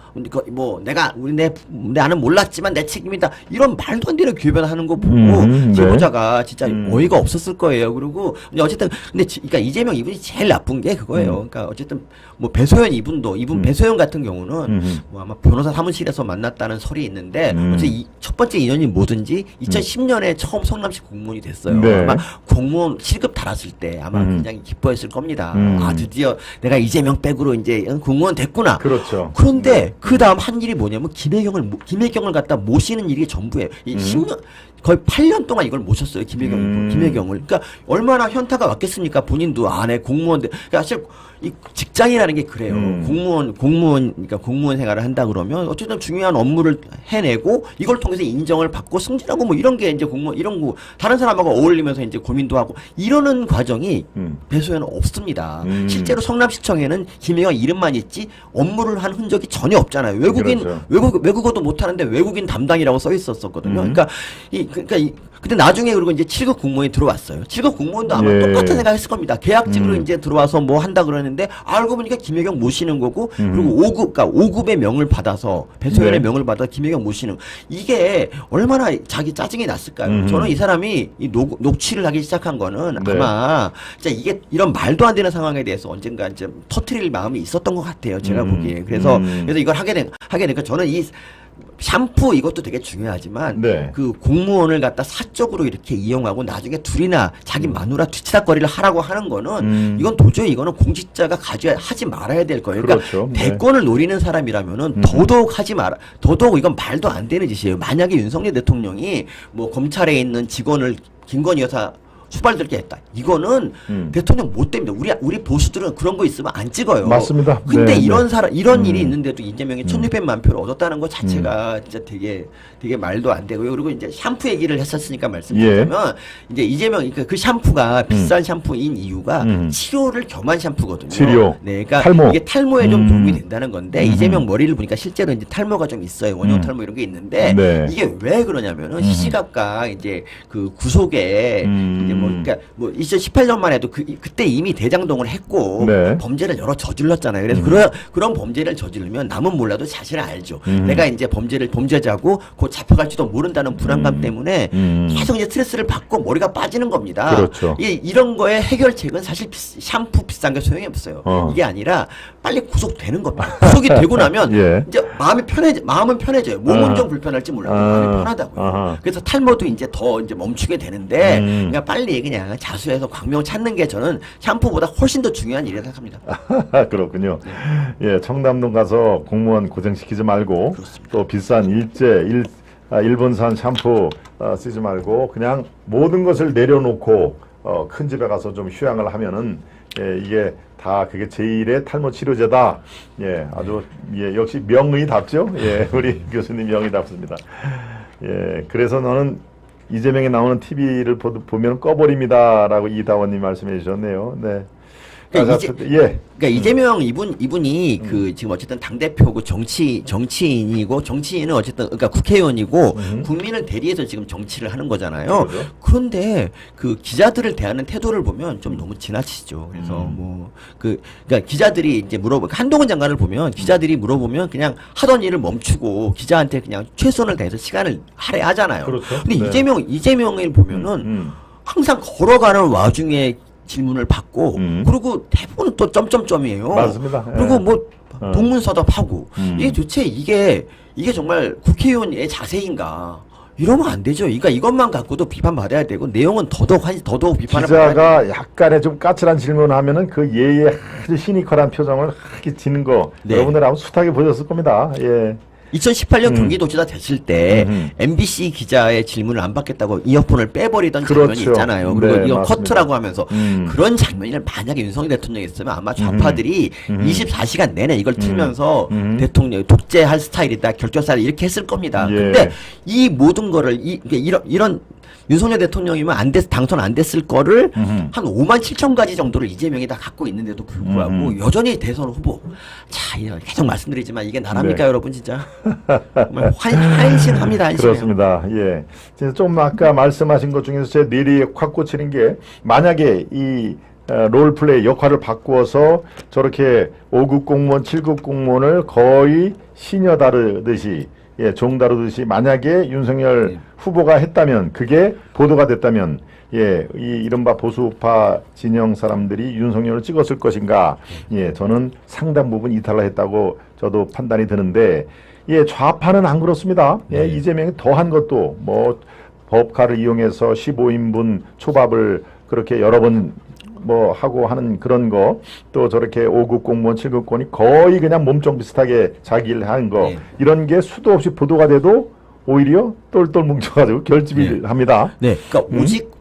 나는 몰랐지만 내 책임이다. 이런 말도 안 되는 교변하는 거 보고 제보자가 진짜 어이가 없었을 거예요. 그리고 어쨌든 그러니까 이재명 이분이 제일 나쁜 게 그거예요. 그러니까 어쨌든 뭐 배소연 이분 배소연 같은 경우는 뭐 아마 변호사 사무실에서 만났다는 설이 있는데 어쨌든 첫 번째 인연이 뭐든지 2010년에 처음 성남시 공무원이 됐어요. 아마 공무원 실급 달았을 때 아마 굉장히 기뻐했을 겁니다. 드디어 내가 이재명 백으로 이제 공무원 됐구나. 그렇죠. 그런데 그 다음 한 일이 뭐냐면 김혜경을 갖다 모시는 일이 전부예요. 이 10년 거의 8년 동안 이걸 모셨어요. 김혜경을. 그러니까 얼마나 현타가 왔겠습니까? 본인도 내 공무원들. 그러니까 사실 이 직장이라는 게 그래요. 그러니까 공무원 생활을 한다 그러면 어쨌든 중요한 업무를 해내고 이걸 통해서 인정을 받고 승진하고 뭐 이런 게 이제 공무원 이런 거 다른 사람하고 어울리면서 이제 고민도 하고 이러는 과정이 배소에는 없습니다. 실제로 성남시청에는 김혜경 이름만 있지 업무를 한 흔적이 전혀 없잖아요. 외국어도 못하는데 외국인 담당이라고 써 있었거든요. 근데 나중에 그리고 이제 7급 공무원이 들어왔어요. 7급 공무원도 아마 똑같은 생각 했을 겁니다. 계약직으로 이제 들어와서 뭐 한다 그러는데 알고 보니까 김혜경 모시는 거고 그리고 5급, 그러니까 5급의 명을 받아서 배소연의 명을 받아 김혜경 모시는 이게 얼마나 자기 짜증이 났을까요? 저는 이 사람이 이 녹취를 하기 시작한 거는 아마 진짜 이게 이런 말도 안 되는 상황에 대해서 언젠가 이제 터트릴 마음이 있었던 것 같아요. 제가 보기에. 그래서 이걸 하게 되니까 저는 이 샴푸 이것도 되게 중요하지만 그 공무원을 갖다 사적으로 이렇게 이용하고 나중에 둘이나 자기 마누라 뒤치다거리를 하라고 하는 거는 이건 도저히 이거는 공직자가 하지 말아야 될 거예요. 그러니까 대권을 노리는 사람이라면은 더더욱 이건 말도 안 되는 짓이에요. 만약에 윤석열 대통령이 뭐 검찰에 있는 직원을 김건희 여사 수발들게 했다. 이거는 대통령 못 됩니다. 우리 보수들은 그런 거 있으면 안 찍어요. 맞습니다. 근데 이런 일이 있는데도 이재명이 1,600만 표를 얻었다는 것 자체가 진짜 되게 말도 안 되고요. 그리고 이제 샴푸 얘기를 했었으니까 말씀드리자면 이제 이재명 그 샴푸가 비싼 샴푸인 이유가 치료를 겸한 샴푸거든요. 치료. 네, 그러니까 탈모. 이게 탈모에 좀 도움이 된다는 건데 이재명 머리를 보니까 실제로 이제 탈모가 좀 있어요. 원형 탈모 이런 게 있는데 이게 왜 그러냐면은 시시각각 이제 그 구속에 이제 그러니까 뭐 2018년만 해도 그때 이미 대장동을 했고 네. 범죄를 여러 저질렀잖아요. 그래서 그런 범죄를 저지르면 남은 몰라도 자신을 알죠. 내가 이제 범죄자고 곧 잡혀갈지도 모른다는 불안감 때문에 계속 이제 스트레스를 받고 머리가 빠지는 겁니다. 그렇죠. 이런 거의 해결책은 사실 샴푸 비싼 게 소용이 없어요. 이게 아니라 빨리 구속되는 겁니다. 구속이 되고 나면 예. 이제 마음은 편해져요. 몸은 좀 불편할지 몰라도 마음이 편하다고요. 그래서 탈모도 이제 더 이제 멈추게 되는데 그냥 빨리 그냥 자수해서 광명 찾는 게 저는 샴푸보다 훨씬 더 중요한 일이라고 생각합니다. 그렇군요. 예, 청담동 가서 공무원 고생시키지 말고 그렇습니다. 또 비싼 일본산 샴푸 쓰지 말고 그냥 모든 것을 내려놓고 큰 집에 가서 좀 휴양을 하면은 이게 다 그게 제1의 탈모 치료제다. 예, 아주 예, 역시 명의답죠. 예, 우리 교수님 명의답습니다. 예, 그래서 너는 이재명이 나오는 TV를 보면 꺼버립니다라고 이다원님 말씀해 주셨네요. 네. 그러니까, 예. 그러니까 이재명 이분이 그 지금 어쨌든 당 대표고 정치인이고 정치인은 어쨌든 그러니까 국회의원이고 국민을 대리해서 지금 정치를 하는 거잖아요. 그렇죠. 그런데 그 기자들을 대하는 태도를 보면 좀 너무 지나치죠. 그래서 그러니까 기자들이 이제 한동훈 장관을 보면 기자들이 물어보면 그냥 하던 일을 멈추고 기자한테 그냥 최선을 다해서 시간을 할애하잖아요. 그렇죠. 근데 네. 이재명을 보면은 항상 걸어가는 와중에 질문을 받고 그리고 대부분은 또 점점점이에요. 맞습니다. 그리고 예. 뭐 동문서답하고 이게 도대체 이게 정말 국회의원의 자세인가? 이러면 안 되죠. 그러니까 이것만 갖고도 비판받아야 되고 내용은 더더욱 비판을 받아야 기자가 약간의 좀 까칠한 질문을 하면은 그 예의 아주 시니컬한 표정을 하게 지는 거 네. 여러분들 아마 숱하게 보셨을 겁니다. 예. 2018년 경기도지사 됐을 때 MBC 기자의 질문을 안 받겠다고 이어폰을 빼버리던 그렇죠. 장면이 있잖아요. 그리고 네, 이거 맞습니다. 커트라고 하면서 그런 장면을 만약에 윤석열 대통령이 있으면 아마 좌파들이 24시간 내내 이걸 틀면서 대통령이 독재할 스타일이다, 결정사를 이렇게 했을 겁니다. 예. 근데 이 모든 거를 이런 윤석열 대통령이면 당선 안 됐을 거를 한 5만 7천 가지 정도를 이재명이 다 갖고 있는데도 불구하고 여전히 대선 후보. 자, 계속 말씀드리지만 이게 나랍니까, 네. 여러분 진짜. 정말 한심합니다, 한심해요. 그렇습니다. 예. 진짜 좀 아까 말씀하신 것 중에서 제 뇌리에 확 꽂히는 게 만약에 이 롤플레이 역할을 바꾸어서 저렇게 5급 공무원, 7급 공무원을 거의 시녀 다루듯이 예, 종 다루듯이 만약에 윤석열 후보가 했다면 그게 보도가 됐다면 예, 이 이른바 보수파 진영 사람들이 윤석열을 찍었을 것인가? 예, 저는 상당 부분 이탈을 했다고 저도 판단이 드는데 예, 좌파는 안 그렇습니다. 예, 이재명이 더한 것도 뭐 법카를 이용해서 15인분 초밥을 그렇게 여러 번 뭐 하고 하는 그런 거 또 저렇게 5급 공무원 7급 공무원이 거의 그냥 몸종 비슷하게 자기 일 하는 거 이런 게 수도 없이 보도가 돼도 오히려 똘똘 뭉쳐가지고 결집을 합니다. 네, 그러니까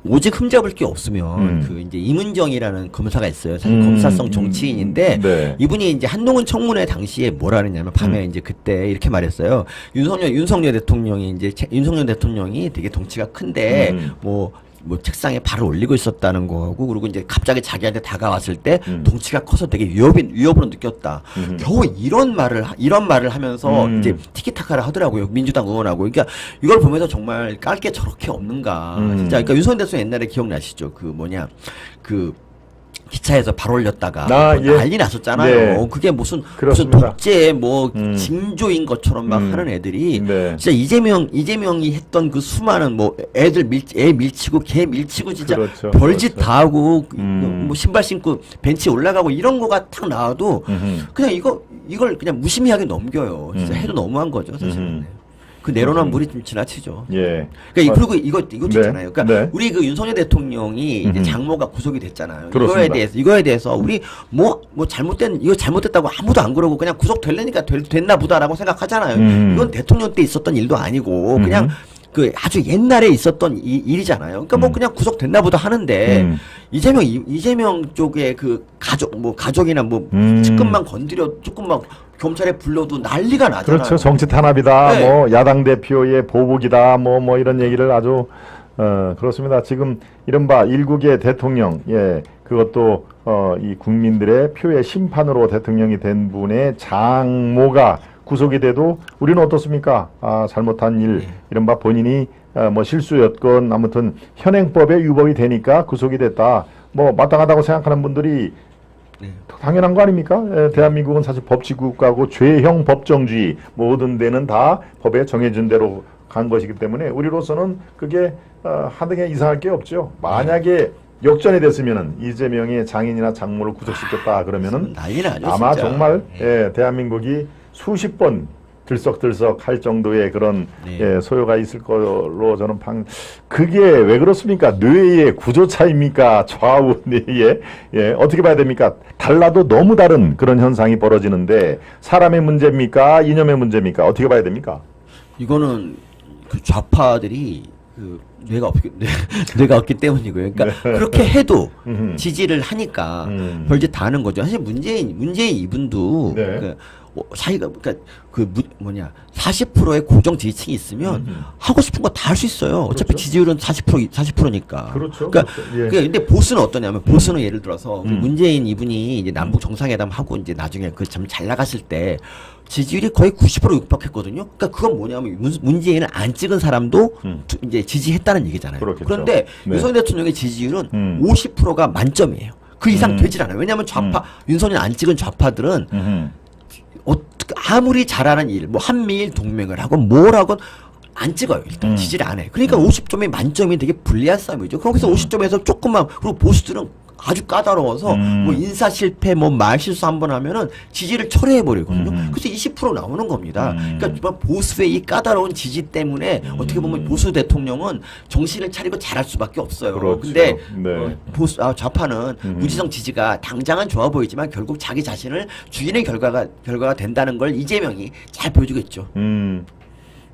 오직 흠잡을 게 없으면 그 이제 임은정이라는 검사가 있어요. 사실 검사성 정치인인데 네. 이분이 이제 한동훈 청문회 당시에 뭐라 그랬냐면 밤에 이제 그때 이렇게 말했어요. 윤석열 대통령이 되게 덩치가 큰데 뭐 책상에 발을 올리고 있었다는 거고 그리고 이제 갑자기 자기한테 다가왔을 때 덩치가 커서 되게 위협으로 느꼈다. 겨우 이런 말을 하면서 이제 티키타카를 하더라고요. 민주당 의원하고. 그러니까 이걸 보면서 정말 깔 게 저렇게 없는가. 진짜 그러니까 윤석열 대통령 옛날에 기억나시죠? 그 기차에서 발 올렸다가 예. 난리 났었잖아요. 네. 그게 무슨 그렇습니다. 독재 징조인 것처럼 막 하는 애들이 네. 진짜 이재명이 했던 그 수많은 뭐 애 밀치고 개 밀치고 진짜 그렇죠. 별짓 그렇죠. 다 하고 뭐 신발 신고 벤치에 올라가고 이런 거가 딱 나와도 그냥 이걸 그냥 무심히하게 넘겨요. 진짜 해도 너무한 거죠, 사실은. 그 내로남 물이 좀 지나치죠. 예. 그러니까 그리고 이것도 있잖아요. 그러니까 네. 우리 그 윤석열 대통령이 이제 장모가 구속이 됐잖아요. 그렇습니다. 이거에 대해서 우리 이거 잘못됐다고 아무도 안 그러고 그냥 구속되려니까 됐나 보다라고 생각하잖아요. 이건 대통령 때 있었던 일도 아니고 그냥 그 아주 옛날에 있었던 일이잖아요. 그러니까 뭐 그냥 구속됐나 보다 하는데 이재명 쪽에 그 가족이나 측근만 건드려 조금 막 검찰에 불러도 난리가 나잖아요. 그렇죠. 정치 탄압이다. 네. 뭐 야당 대표의 보복이다. 뭐 이런 얘기를 아주 그렇습니다. 지금 이른바 일국의 대통령 예. 그것도 이 국민들의 표의 심판으로 대통령이 된 분의 장모가 구속이 돼도 우리는 어떻습니까? 잘못한 일, 이른바 본인이 뭐 실수였건 아무튼 현행법에 위법이 되니까 구속이 됐다. 뭐 마땅하다고 생각하는 분들이 당연한 거 아닙니까? 대한민국은 사실 법치국가고 죄형 법정주의 모든 데는 다 법에 정해진 대로 간 것이기 때문에 우리로서는 그게 한등에 이상할 게 없죠. 만약에 역전이 됐으면은 이재명의 장인이나 장모를 구속시켰다 그러면은 난리 나죠, 아마 진짜. 정말 대한민국이 수십 번 들썩들썩 할 정도의 그런 소요가 있을 걸로 저는 그게 왜 그렇습니까? 뇌의 구조 차이입니까? 좌우 뇌의 어떻게 봐야 됩니까? 달라도 너무 다른 그런 현상이 벌어지는데 사람의 문제입니까? 이념의 문제입니까? 어떻게 봐야 됩니까? 이거는 그 좌파들이 그 뇌가 없기 때문이고요. 그러니까 그렇게 해도 지지를 하니까 별짓 다 하는 거죠. 사실 문재인 이분도 자기가 그러니까 40%의 고정 지지층이 있으면 하고 싶은 거 다 할 수 있어요. 어차피 그렇죠. 지지율은 40%니까. 그렇죠. 그러니까 그렇죠. 근데 보수는 어떠냐면 보수는 예를 들어서 문재인 이분이 이제 남북 정상회담 하고 이제 나중에 그 참 잘 나갔을 때 지지율이 거의 90% 육박했거든요. 그러니까 그건 뭐냐면 문재인을 안 찍은 사람도 이제 지지했다는 얘기잖아요. 그렇겠죠. 그런데 윤석열 대통령의 지지율은 50%가 만점이에요. 그 이상 되질 않아요. 왜냐하면 윤석열 안 찍은 좌파들은 아무리 잘하는 일, 뭐 한미일 동맹을 하고 뭘 하건 안 찍어요. 일단 지지를 안 해. 그러니까 50점이 만점이 되게 불리한 싸움이죠. 거기서 50점에서 조금만 그리고 보수들은 아주 까다로워서 뭐 인사 실패, 뭐 말 실수 한 번 하면은 지지를 철회해 버리거든요. 그래서 20% 나오는 겁니다. 그러니까 보수의 이 까다로운 지지 때문에 어떻게 보면 보수 대통령은 정신을 차리고 잘할 수밖에 없어요. 그렇죠. 근데 네. 좌파는 무지성 지지가 당장은 좋아 보이지만 결국 자기 자신을 죽이는 결과가 된다는 걸 이재명이 잘 보여주고 있죠.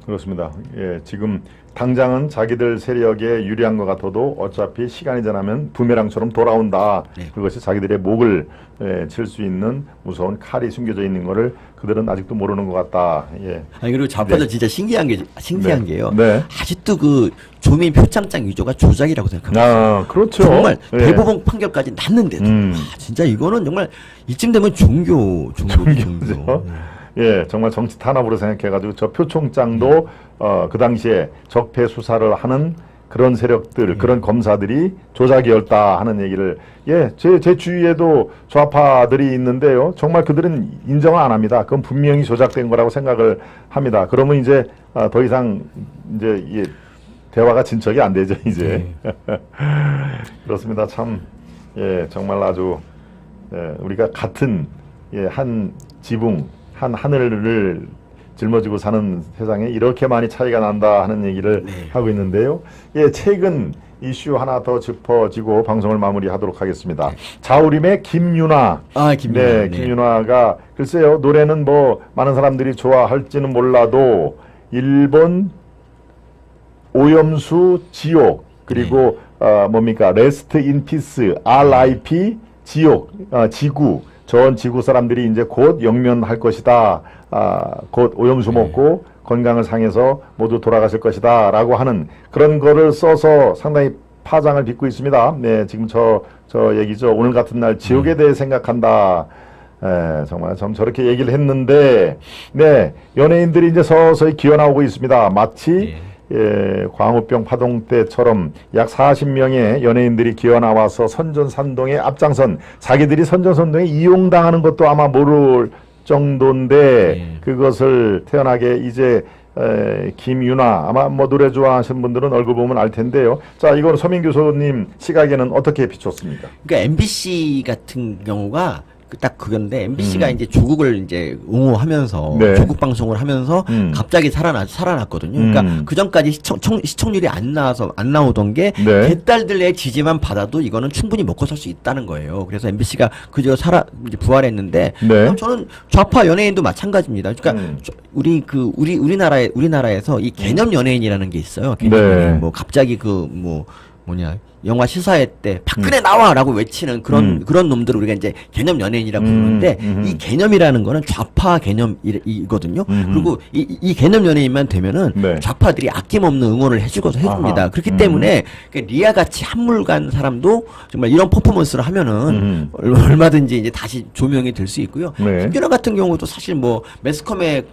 그렇습니다. 예, 지금 당장은 자기들 세력에 유리한 것 같아도 어차피 시간이 지나면 부메랑처럼 돌아온다. 그것이 자기들의 목을 칠 수 있는 무서운 칼이 숨겨져 있는 것을 그들은 아직도 모르는 것 같다. 예. 아니 그리고 좌파들 진짜 신기한 게요. 네. 아직도 그 조민 표창장 위조가 조작이라고 생각합니다. 그렇죠. 정말 대법원 판결까지 났는데도 진짜 이거는 정말 이쯤 되면 종교죠. 예, 정말 정치 탄압으로 생각해가지고 저 표총장도 그 당시에 적폐 수사를 하는 그런 세력들, 그런 검사들이 조작이었다 하는 얘기를 제 주위에도 좌파들이 있는데요. 정말 그들은 인정을 안 합니다. 그건 분명히 조작된 거라고 생각을 합니다. 그러면 이제 더 이상 이제 대화가 진척이 안 되죠, 이제. 그렇습니다. 참 정말 아주 우리가 같은 한 지붕 한 하늘을 짊어지고 사는 세상에 이렇게 많이 차이가 난다 하는 얘기를 하고 있는데요. 최근 이슈 하나 더 짚어지고 방송을 마무리하도록 하겠습니다. 자우림의 김윤아. 김윤아가 글쎄요, 노래는 뭐 많은 사람들이 좋아할지는 몰라도 일본 오염수 지옥 그리고 뭡니까 레스트 인 피스 RIP 지옥 지구 전 지구 사람들이 이제 곧 영면할 것이다. 곧 오염수 먹고 건강을 상해서 모두 돌아가실 것이다. 라고 하는 그런 거를 써서 상당히 파장을 빚고 있습니다. 네, 지금 저 얘기죠. 오늘 같은 날 지옥에 대해 생각한다. 정말 좀 저렇게 얘기를 했는데, 연예인들이 이제 서서히 기어나오고 있습니다. 마치 광우병 파동 때처럼 약 40명의 연예인들이 기어나와서 선전산동에 앞장선 자기들이 선전산동에 이용당하는 것도 아마 모를 정도인데 그것을 태연하게 이제 김윤아 아마 뭐 노래 좋아하시는 분들은 얼굴 보면 알 텐데요. 자, 이건 서민 교수님 시각에는 어떻게 비췄습니까? 그러니까 MBC 같은 경우가 딱 그건데 MBC가 이제 조국을 이제 옹호하면서 조국 방송을 하면서 갑자기 살아났거든요. 그러니까 그 전까지 시청률이 안 나오던 게 개딸들의 지지만 받아도 이거는 충분히 먹고 살 수 있다는 거예요. 그래서 MBC가 그저 이제 부활했는데 저는 좌파 연예인도 마찬가지입니다. 그러니까 우리나라에서 이 개념 연예인이라는 게 있어요. 개념 연예인. 뭐 갑자기 영화 시사회 때 박근혜 나와라고 외치는 그런 놈들을 우리가 이제 개념 연예인이라고 부르는데 이 개념이라는 거는 좌파 개념이거든요. 그리고 이 개념 연예인만 되면은 좌파들이 아낌없는 응원을 해줍니다. 그렇기 때문에 리아 같이 한물간 사람도 정말 이런 퍼포먼스를 하면은 얼마든지 이제 다시 조명이 될 수 있고요. 김규라 같은 경우도 사실 뭐 매스컴에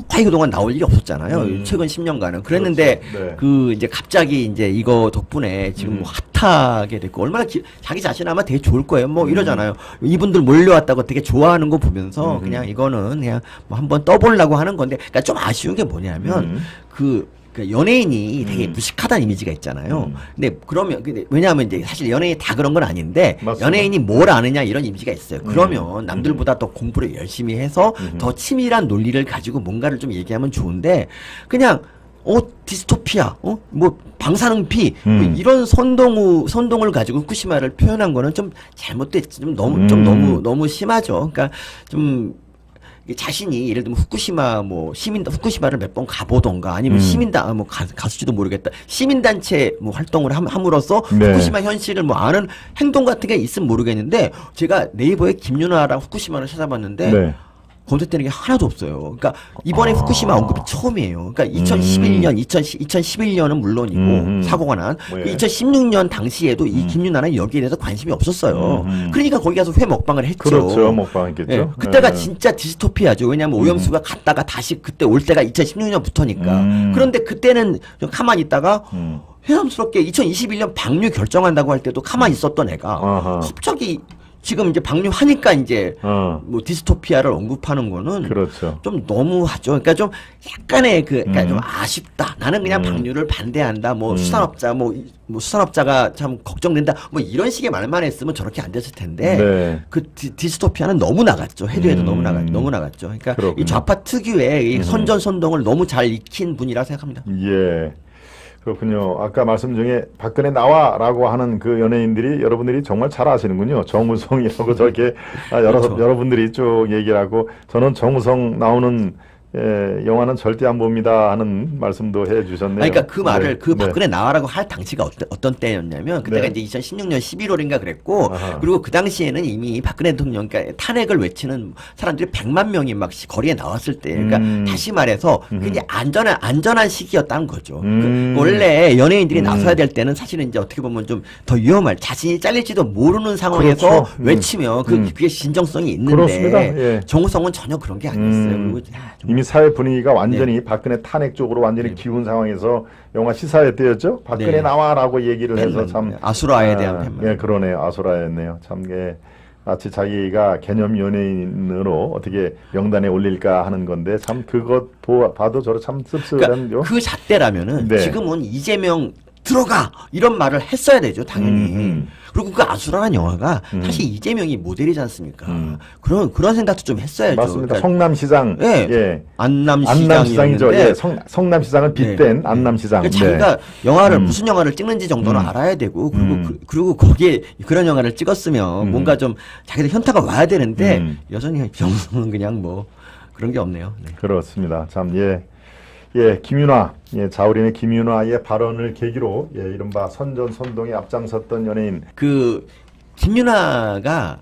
거의 그동안 나올 일이 없었잖아요. 최근 10년간은. 그랬는데, 그렇죠. 네. 그, 이제 갑자기 이제 이거 덕분에 지금 뭐 핫하게 됐고, 얼마나 자기 자신 아마 되게 좋을 거예요. 뭐 이러잖아요. 이분들 몰려왔다고 되게 좋아하는 거 보면서 그냥 이거는 그냥 뭐 한번 떠보려고 하는 건데, 그러니까 좀 아쉬운 게 뭐냐면, 그 연예인이 되게 무식하다는 이미지가 있잖아요. 근데 그러면 왜냐하면 이제 사실 연예인이 다 그런 건 아닌데 맞습니다. 연예인이 뭘 아느냐 이런 이미지가 있어요. 그러면 남들보다 더 공부를 열심히 해서 더 치밀한 논리를 가지고 뭔가를 좀 얘기하면 좋은데 그냥 디스토피아, 뭐 방사능피 뭐 이런 선동을 가지고 후쿠시마를 표현한 거는 좀 잘못됐지, 좀 너무 심하죠. 그러니까 좀 자신이 예를 들면 후쿠시마 뭐 후쿠시마를 몇 번 가보던가 아니면 시민단 뭐 가수지도 모르겠다 시민단체 뭐 활동을 함으로써 네. 후쿠시마 현실을 뭐 아는 행동 같은 게 있으면 모르겠는데 제가 네이버에 김윤아랑 후쿠시마를 찾아봤는데 네. 검색되는 게 하나도 없어요. 그러니까 이번에 후쿠시마 언급이 처음이에요. 그러니까 2011년은 물론이고 사고가 난 네. 2016년 당시에도 이 김윤아는 여기에 대해서 관심이 없었어요. 그러니까 거기 가서 회 먹방을 했죠. 그렇죠. 먹방했겠죠. 예, 그때가 네. 진짜 디스토피아죠. 왜냐하면 오염수가 갔다가 다시 그때 올 때가 2016년부터니까. 그런데 그때는 좀 가만히 있다가 회담스럽게 2021년 방류 결정한다고 할 때도 가만히 있었던 애가 아하. 갑자기 지금 이제 방류하니까 이제 뭐 디스토피아를 언급하는 거는 그렇죠. 좀 너무하죠. 그러니까 좀 약간의 그러니까 좀 아쉽다. 나는 그냥 방류를 반대한다. 뭐 수산업자 뭐 수산업자가 참 걱정된다. 뭐 이런 식의 말만 했으면 저렇게 안 됐을 텐데 네. 그 디스토피아는 너무 나갔죠. 해도 너무 나갔죠. 그러니까 그렇군요. 이 좌파 특유의 이 선전선동을 너무 잘 익힌 분이라 생각합니다. 예. 그렇군요. 아까 말씀 중에 박근혜 나와라고 하는 그 연예인들이 여러분들이 정말 잘 아시는군요. 정우성이라고 저렇게 그렇죠. 여러분들이 쭉 얘기를 하고 저는 정우성 나오는 영화는 절대 안 봅니다 하는 말씀도 해주셨네요. 그러니까 그 말을 네. 그 박근혜 나와라고 할 당시가 어떤 때였냐면 그때가 네. 이제 2016년 11월인가 그랬고 아하. 그리고 그 당시에는 이미 박근혜 대통령 그러니까 탄핵을 외치는 사람들이 100만 명이 막 거리에 나왔을 때 그러니까 다시 말해서 굉장히 안전한 시기였다는 거죠. 그 원래 연예인들이 나서야 될 때는 사실은 이제 어떻게 보면 좀 더 위험할 자신이 잘릴지도 모르는 상황에서 그렇죠. 외치면 그게 진정성이 있는데 그렇습니다. 예. 정우성은 전혀 그런 게 아니었어요. 그리고 이미 사회 분위기가 완전히 네. 박근혜 탄핵 쪽으로 완전히 기운 상황에서 영화 시사회 때였죠. 박근혜 네. 나와라고 얘기를 해서 팬만, 참 아수라에 대한 팬만. 예, 그러네요. 아수라였네요. 참 마치 자기가 개념 연예인으로 어떻게 명단에 올릴까 하는 건데 참 그것 봐도 저로 참 씁쓸한요. 그러니까 그 잣대라면은 네. 지금은 이재명 들어가 이런 말을 했어야 되죠 당연히. 그리고 그 아수라는 영화가 사실 이재명이 모델이지 않습니까? 그런 생각도 좀 했어야죠. 맞습니다. 그러니까 성남시장, 예. 예. 안남시장이죠. 예. 성남시장을 빗댄 안남시장. 그러니까 자기가 영화를 무슨 영화를 찍는지 정도는 알아야 되고 그리고 거기에 그런 영화를 찍었으면 뭔가 좀 자기들 현타가 와야 되는데 여전히 정성은 그냥 뭐 그런 게 없네요. 네. 그렇습니다. 참 김윤아, 자우림의 김윤아의 발언을 계기로 이른바 선전선동에 앞장섰던 연예인. 그 김윤아가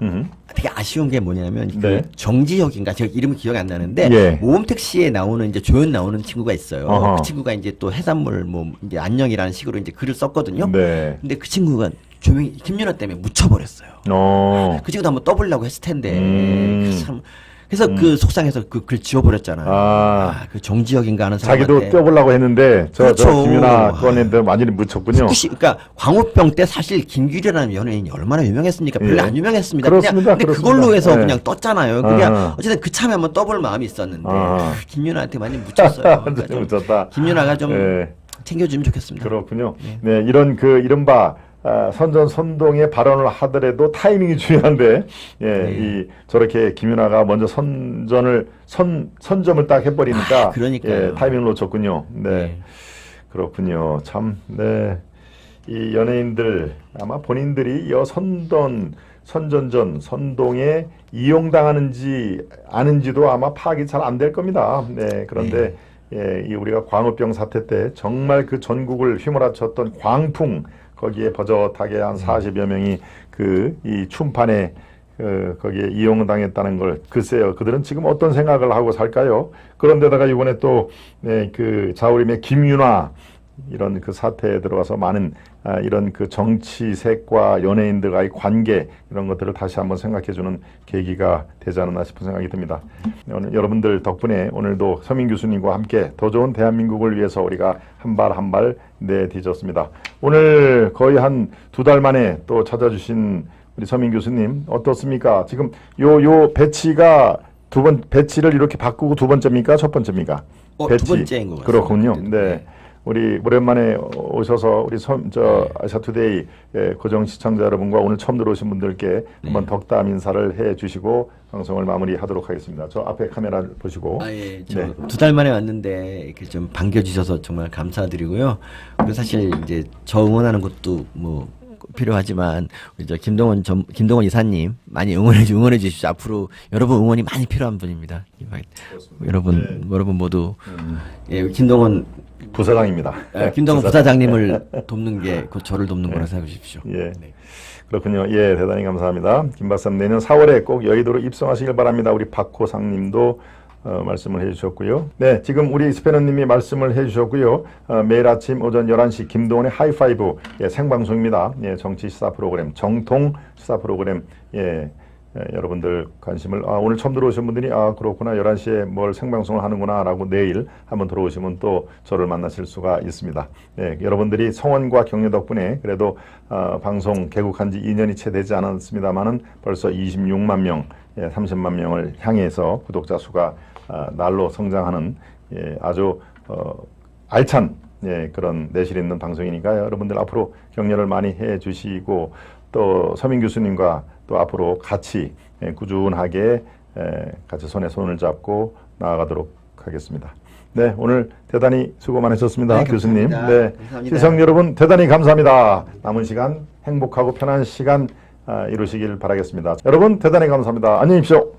되게 아쉬운 게 뭐냐면 네. 그 정지혁인가 제가 이름이 기억이 안 나는데 예. 모험택시에 나오는 이제 조연 나오는 친구가 있어요. 어허. 그 친구가 이제 또 해산물 뭐 이제 안녕이라는 식으로 이제 글을 썼거든요. 네. 근데 그 친구가 조용히 김윤아 때문에 묻혀버렸어요. 그 친구도 한번 떠보려고 했을 텐데 그래서 그 속상해서 그 글 지워버렸잖아요. 그 정지혁인가 하는 사람한테. 자기도 떼보려고 했는데 저 그렇죠. 김윤아 꺼냈는데 완전히 묻혔군요. 그러니까 광우병 때 사실 김규리라는 연예인이 얼마나 유명했습니까? 별로 예. 안 유명했습니다. 그렇습니다. 근데 그렇습니다. 그걸로 해서 예. 그냥 떴잖아요. 그냥 어쨌든 그 참에 한번 떠볼 마음이 있었는데 김윤아한테 많이 묻혔어요. 그러니까 좀 묻혔다. 김윤아가 좀 예. 챙겨주면 좋겠습니다. 그렇군요. 네, 이런 이른바 선전선동의 발언을 하더라도 타이밍이 중요한데, 저렇게 김윤아가 먼저 선점을 딱 해버리니까, 그러니까요. 타이밍을 놓쳤군요. 네. 그렇군요. 참, 이 연예인들, 아마 본인들이 선동에 이용당하는지 아는지도 아마 파악이 잘 안 될 겁니다. 네, 그런데, 이 우리가 광우병 사태 때 정말 그 전국을 휘몰아쳤던 광풍, 거기에 버젓하게 한 40여 명이 이 춤판에 거기에 이용당했다는 걸 글쎄요. 그들은 지금 어떤 생각을 하고 살까요? 그런데다가 이번에 또 그 자우림의 김윤아 이런 그 사태에 들어가서 많은 이런 그 정치색과 연예인들과의 관계 이런 것들을 다시 한번 생각해주는 계기가 되지 않았나 싶은 생각이 듭니다. 오늘 여러분들 덕분에 오늘도 서민 교수님과 함께 더 좋은 대한민국을 위해서 우리가 한 발 한 발 내딛었습니다. 오늘 거의 한 2달 만에 또 찾아주신 우리 서민 교수님 어떻습니까? 지금 요 배치가 배치를 이렇게 바꾸고 2번째입니까? 첫 번째입니까? 배치. 2번째인 것 같습니다. 그렇군요. 네. 우리 오랜만에 오셔서 우리 아시아투데이 고정 시청자 여러분과 오늘 처음 들어오신 분들께 한번 덕담 인사를 해주시고 방송을 마무리하도록 하겠습니다. 저 앞에 카메라를 보시고. 예, 저 2달 만에 왔는데 이렇게 좀 반겨주셔서 정말 감사드리고요. 그리고 사실 이제 저 응원하는 것도 뭐 필요하지만 우리 저 김동원 이사님 많이 응원해 주십시오. 앞으로 여러분 응원이 많이 필요한 분입니다. 여러분 모두 김동원 부사장입니다. 김동원 부사장님을 돕는 게 곧 저를 돕는 거라 생각해 주십시오. 예. 그렇군요. 예, 대단히 감사합니다. 김 박사님 내년 4월에 꼭 여의도로 입성하시길 바랍니다. 우리 박호상님도 말씀을 해주셨고요. 네, 지금 우리 스패너님이 말씀을 해주셨고요. 매일 아침 오전 11시 김동원의 하이파이브 생방송입니다. 정치 시사 프로그램, 정통 시사 프로그램. 여러분들 관심을 오늘 처음 들어오신 분들이 그렇구나 11시에 뭘 생방송을 하는구나 라고 내일 한번 들어오시면 또 저를 만나실 수가 있습니다. 여러분들이 성원과 격려 덕분에 그래도 방송 개국한 지 2년이 채 되지 않았습니다만은 벌써 26만 명, 30만 명을 향해서 구독자 수가 날로 성장하는 아주 알찬 그런 내실 있는 방송이니까요. 여러분들 앞으로 격려를 많이 해주시고 또 서민 교수님과 또 앞으로 같이 꾸준하게 같이 손에 손을 잡고 나아가도록 하겠습니다. 네, 오늘 대단히 수고 많으셨습니다. 교수님. 네, 시청 여러분 대단히 감사합니다. 남은 시간 행복하고 편한 시간 이루시길 바라겠습니다. 여러분 대단히 감사합니다. 안녕히 계십시오.